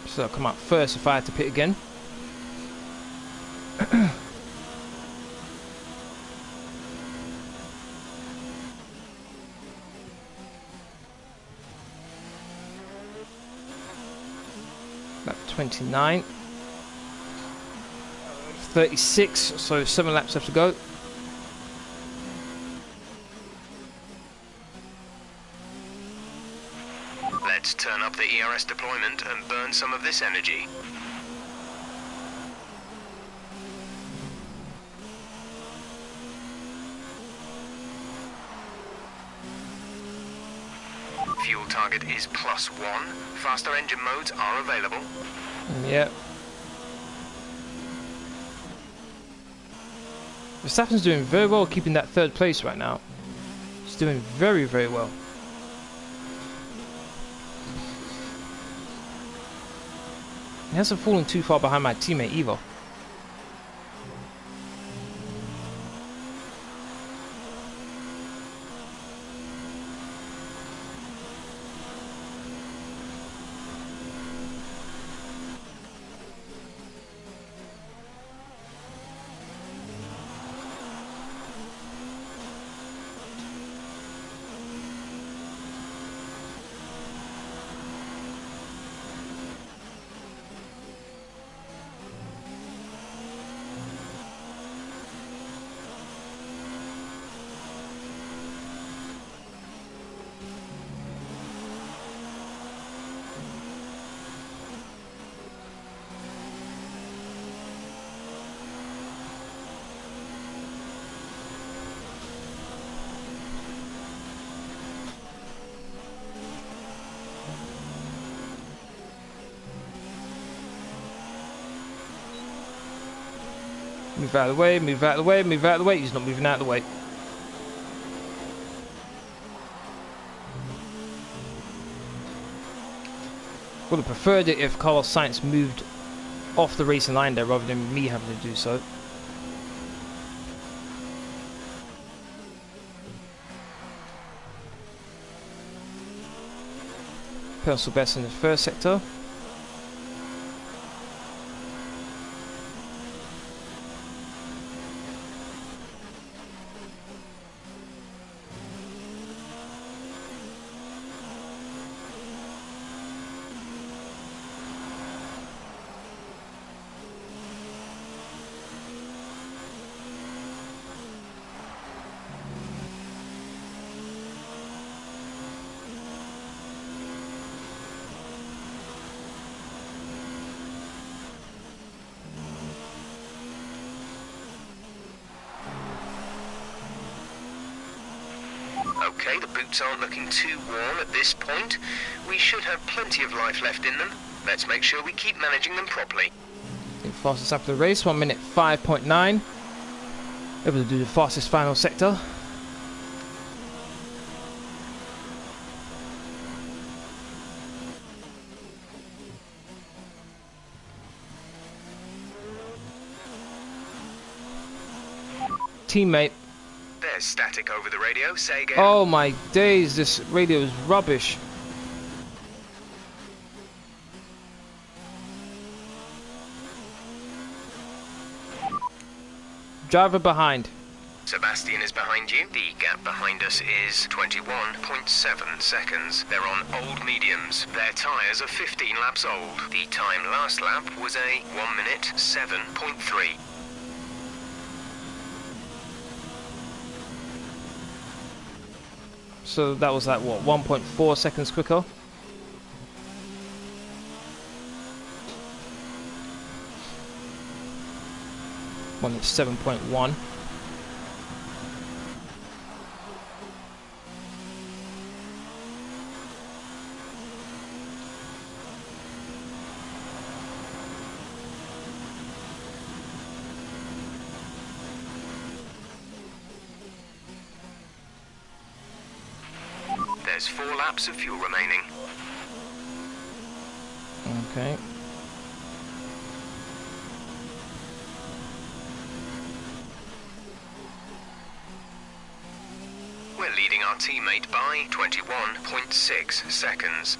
So I'll come out first if I had to pit again. Lap 29. 36, so 7 laps left to go. DRS deployment and burn some of this energy. Fuel target is +1. Faster engine modes are available. Yep. Verstappen's doing very well keeping that third place right now. He's doing very, very well. He hasn't fallen too far behind my teammate either. Move out of the way, move out of the way, move out of the way. He's not moving out of the way. Would have preferred it if Carlos Sainz moved off the racing line there rather than me having to do so. Personal best in the first sector. Okay, the boots aren't looking too warm at this point. We should have plenty of life left in them. Let's make sure we keep managing them properly. The fastest lap of the race, 1 minute 5.9. Able to do the fastest final sector. Teammate. There's static over the radio. Say again. Oh my days, this radio is rubbish. Driver behind. Sebastian is behind you. The gap behind us is 21.7 seconds. They're on old mediums. Their tyres are 15 laps old. The time last lap was a 1 minute 7.3. So that was like what, 1.4 seconds quicker? One at 7.1. There's 4 laps of fuel remaining. Okay. We're leading our teammate by 21.6 seconds.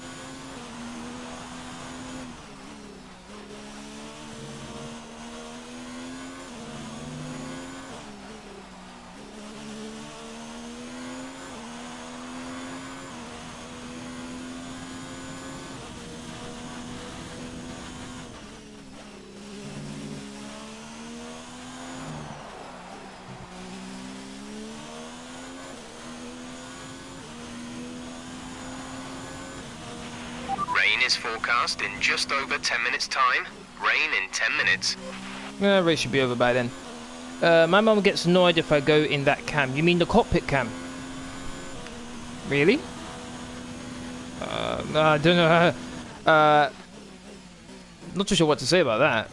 is forecast in just over 10 minutes time. Rain in 10 minutes. Race should be over by then. My mum gets annoyed if I go in that cam. You mean the cockpit cam? Really? I don't know. Not too sure what to say about that.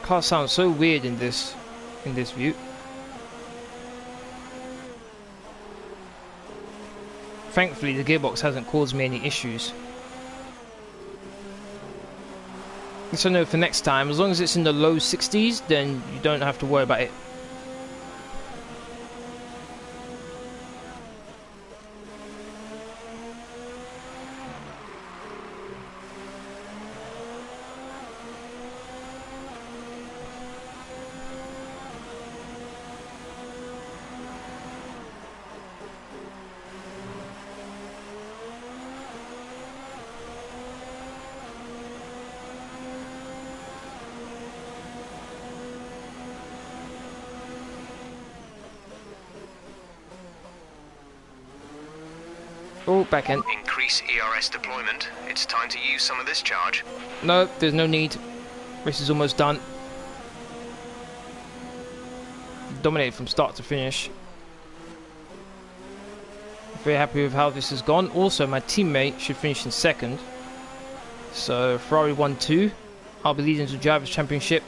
Car sounds so weird in this view. Thankfully, the gearbox hasn't caused me any issues. So I know for next time, as long as it's in the low 60s, then you don't have to worry about it. Oh, back end. Increase ERS deployment. It's time to use some of this charge. No, there's no need. Race is almost done. Dominated from start to finish. Very happy with how this has gone. Also, my teammate should finish in second. So, Ferrari 1-2. I'll be leading the Drivers' Championship.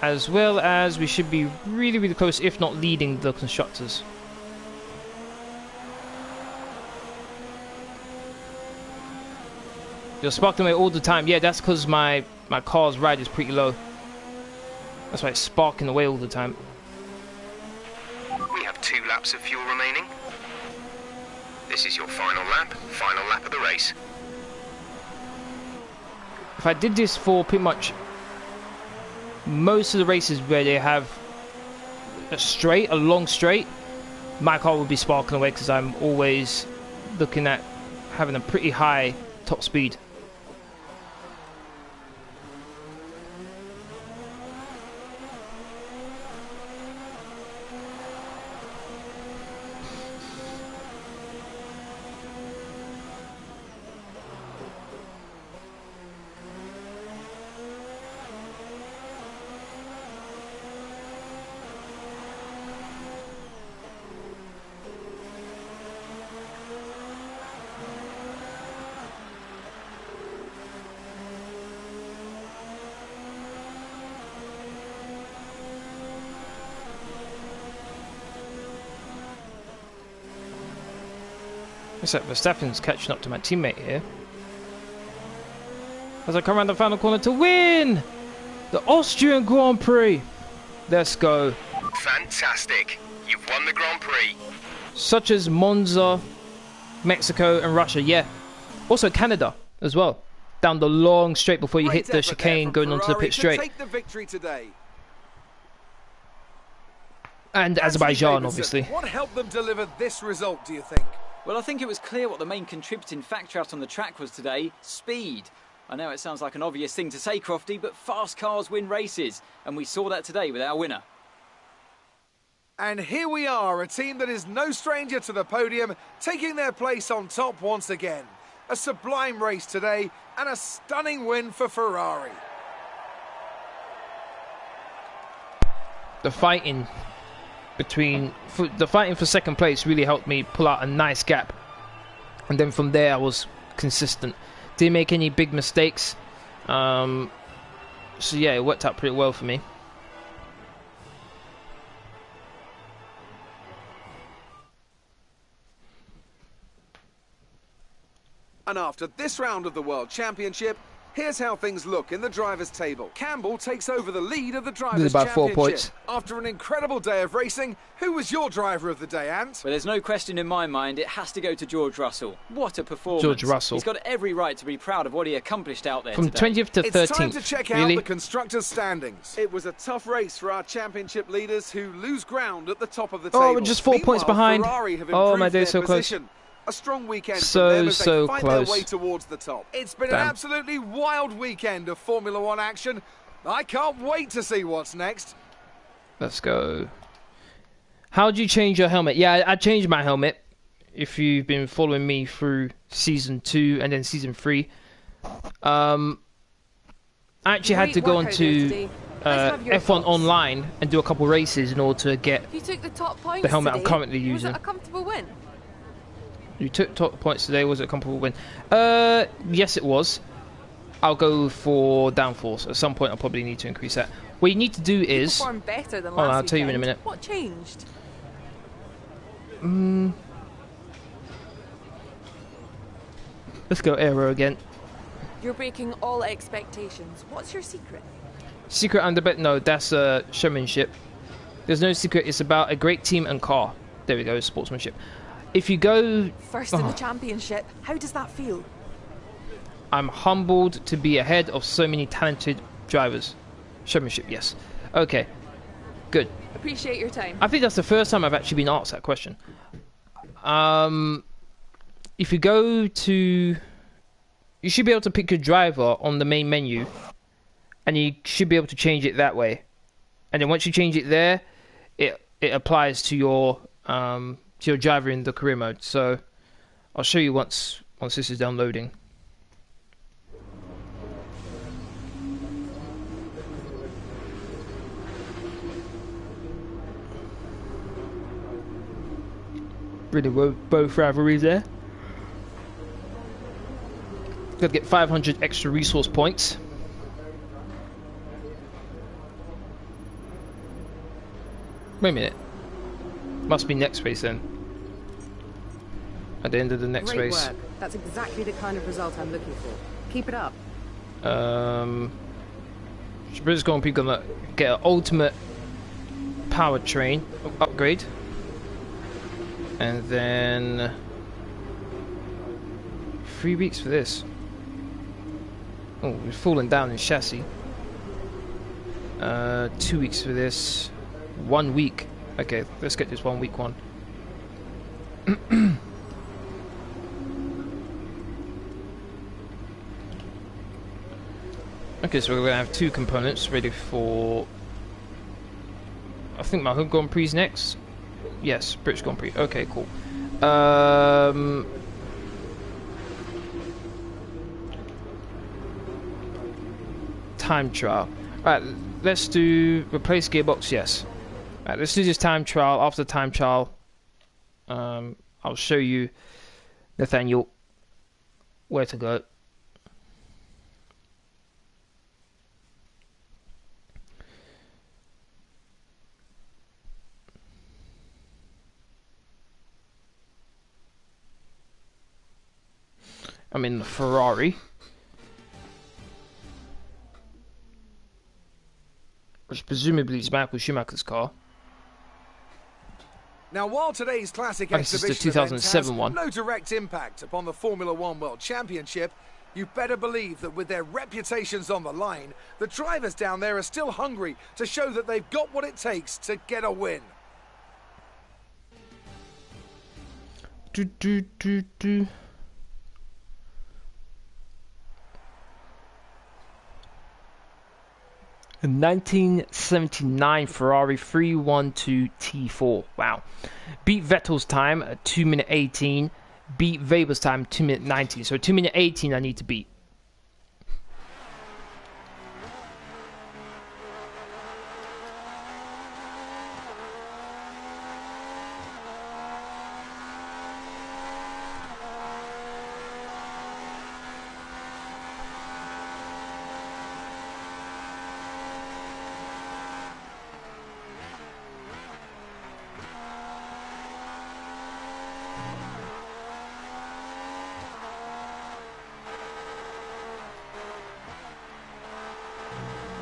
As well as we should be really, really close, if not leading the Constructors. You're sparking away all the time. Yeah, that's because my car's ride is pretty low. That's why it's sparking away all the time. We have 2 laps of fuel remaining. This is your final lap of the race. If I did this for pretty much most of the races where they have a long straight, my car would be sparking away because I'm always looking at having a pretty high top speed. Except Verstappen's catching up to my teammate here. As I come around the final corner to win the Austrian Grand Prix. Let's go. Fantastic. You've won the Grand Prix. Such as Monza, Mexico and Russia. Yeah. Also Canada as well. Down the long straight before you hit the chicane going onto the pit straight. Take the victory today. And Azerbaijan, obviously. What helped them deliver this result, do you think? Well, I think it was clear what the main contributing factor out on the track was today: speed. I know it sounds like an obvious thing to say, Crofty, but fast cars win races, and we saw that today with our winner. And here we are, a team that is no stranger to the podium, taking their place on top once again. A sublime race today, and a stunning win for Ferrari. The fighting for second place really helped me pull out a nice gap, and then from there I was consistent, didn't make any big mistakes, so yeah, it worked out pretty well for me. And after this round of the World Championship, here's how things look in the drivers' table. Campbell takes over the lead of the drivers' about 4 championship. points. After an incredible day of racing, who was your driver of the day, Ant? Well, there's no question in my mind, it has to go to George Russell. What a performance. George Russell. He's got every right to be proud of what he accomplished out there From today. 20th to 13th. It's time to check out really? the constructors' standings. It was a tough race for our championship leaders who lose ground at the top of the table. Oh, we're just 4 points Meanwhile, behind. Ferrari have Oh, improved my days, their so close. position. A strong weekend So, for them as so they fight close. their way towards the top. It's been Damn. an absolutely wild weekend of Formula One action. I can't wait to see what's next. Let's go. How do you change your helmet? Yeah, I changed my helmet. If you've been following me through season 2 and then season 3, I actually had to go onto F1 online and do a couple races in order to get You took the top points the helmet today. I'm currently Was using. it a comfortable win? You took top points today. Was it a comfortable win? Yes, it was. I'll go for downforce. At some point, I'll probably need to increase that. What you need to do is... You performed better than Hold on, last I'll tell you in a weekend. minute. What changed? Let's go aero again. You're breaking all expectations. What's your secret? Secret under bet? No, that's showmanship. There's no secret. It's about a great team and car. There we go, sportsmanship. If you go... First in the championship. How does that feel? I'm humbled to be ahead of so many talented drivers. Showmanship, yes. Okay, good. Appreciate your time. I think that's the first time I've actually been asked that question. If you go to... You should be able to pick your driver on the main menu. And you should be able to change it that way. And then once you change it there, it applies to your driver in the career mode. So I'll show you once this is downloading. Really both rivalries there. Gotta get 500 extra resource points. Wait a minute. Must be next race then. At the end of the next Great race. work. That's exactly the kind of result I'm looking for. Keep it up. British Grand Prix gonna get an ultimate powertrain upgrade. And then 3 weeks for this. Oh, we're falling down in chassis. 2 weeks for this. 1 week. Okay, let's get this 1 week one. Okay, so we're gonna have 2 components ready for... I think my home Grand Prix is next. Yes, British Grand Prix. Okay, cool. Time trial. Alright, let's do replace gearbox, yes. Alright, let's do this time trial. After time trial, I'll show you, Nathaniel, where to go. I'm in the Ferrari. Which presumably is Michael Schumacher's car. Now, while today's classic This is the exhibition 2007 event has one. no direct impact upon the Formula One World Championship, you better believe that with their reputations on the line, the drivers down there are still hungry to show that they've got what it takes to get a win. A 1979 Ferrari 312 T4. Wow. Beat Vettel's time at 2 minute 18. Beat Weber's time 2 minute 19. So 2 minute 18 I need to beat.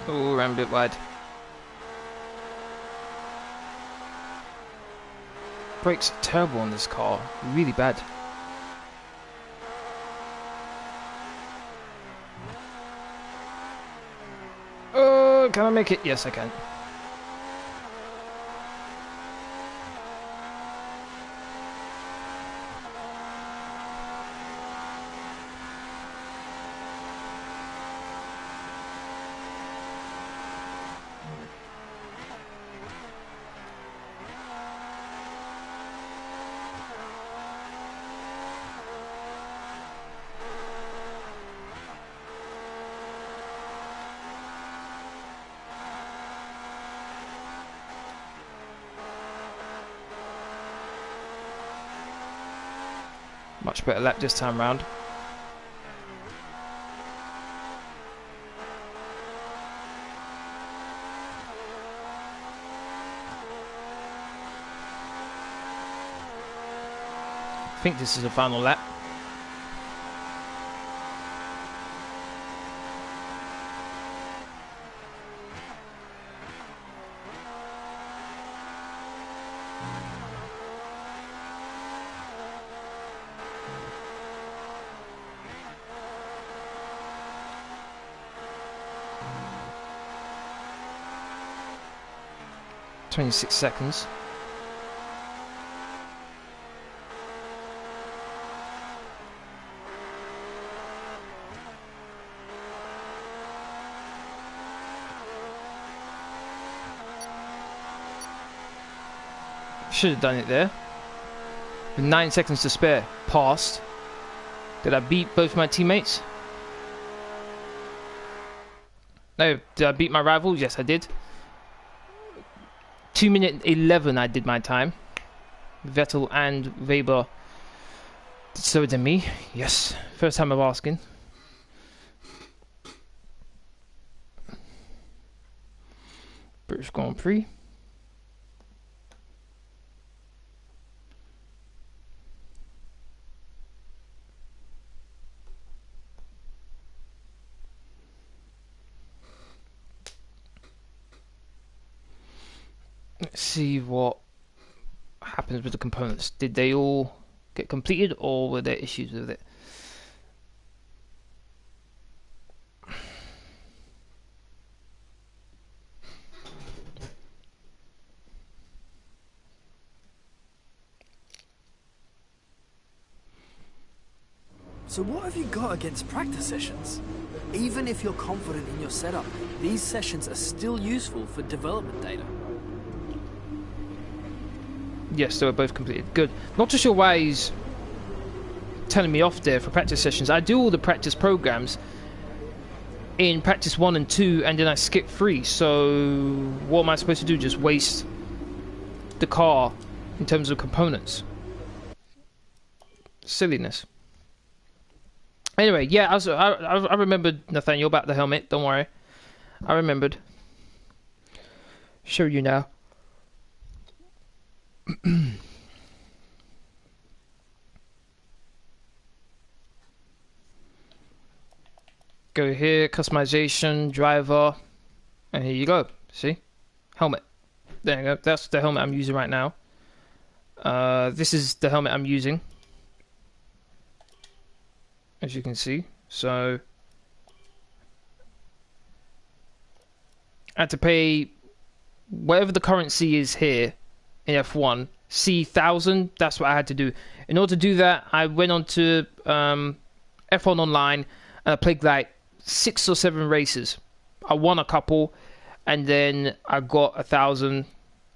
Oh, ran a bit wide. Brakes are terrible on this car. Really bad. Oh, can I make it? Yes, I can. Much better lap this time round. I think this is the final lap. "26 seconds. Should have done it there. With 9 seconds to spare. Passed. Did I beat both my teammates? No. Did I beat my rivals? Yes, I did. 2:11 I did my time. Vettel and Weber did slower than me. Yes. First time of asking. British Grand Prix. Let's see what happens with the components. Did they all get completed, or were there issues with it? So what have you got against practice sessions? Even if you're confident in your setup, these sessions are still useful for development data. Yes, they were both completed. Good. Not too sure why he's telling me off there for practice sessions. I do all the practice programs in practice 1 and 2, and then I skip 3. So what am I supposed to do? Just waste the car in terms of components? Silliness. Anyway, yeah, I remembered, Nathaniel, about the helmet. Don't worry. I remembered. Show you now. Go here, customization, driver, and here you go. See? Helmet. There you go. That's the helmet I'm using right now. This is the helmet I'm using, as you can see. So I had to pay whatever the currency is here in F1, C1000. That's what I had to do. In order to do that, I went on to F1 Online, and I played like 6 or 7 races. I won a couple, and then I got 1,000, and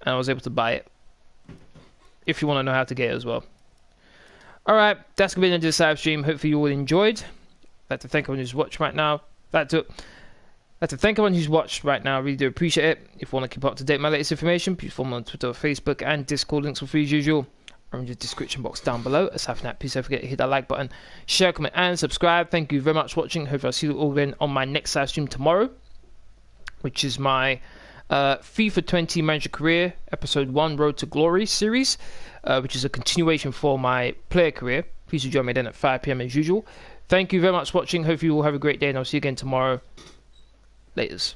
I was able to buy it. If you want to know how to get it as well. Alright, that's going to be the end of this live stream. Hopefully you all enjoyed. I'd like to thank everyone who's watched right now. I'd like to thank everyone who's watched right now. I really do appreciate it. If you want to keep up to date with my latest information, please follow me on Twitter, Facebook, and Discord. Links are free as usual. Or in the description box down below. Aside from that, please don't forget to hit that like button, share, comment, and subscribe. Thank you very much for watching. Hopefully I'll see you all again on my next live stream tomorrow, which is my FIFA 20 Manager Career Episode 1 Road to Glory series, which is a continuation for my player career. Please do join me then at 5 PM as usual. Thank you very much for watching. Hope you all have a great day, and I'll see you again tomorrow. Laters.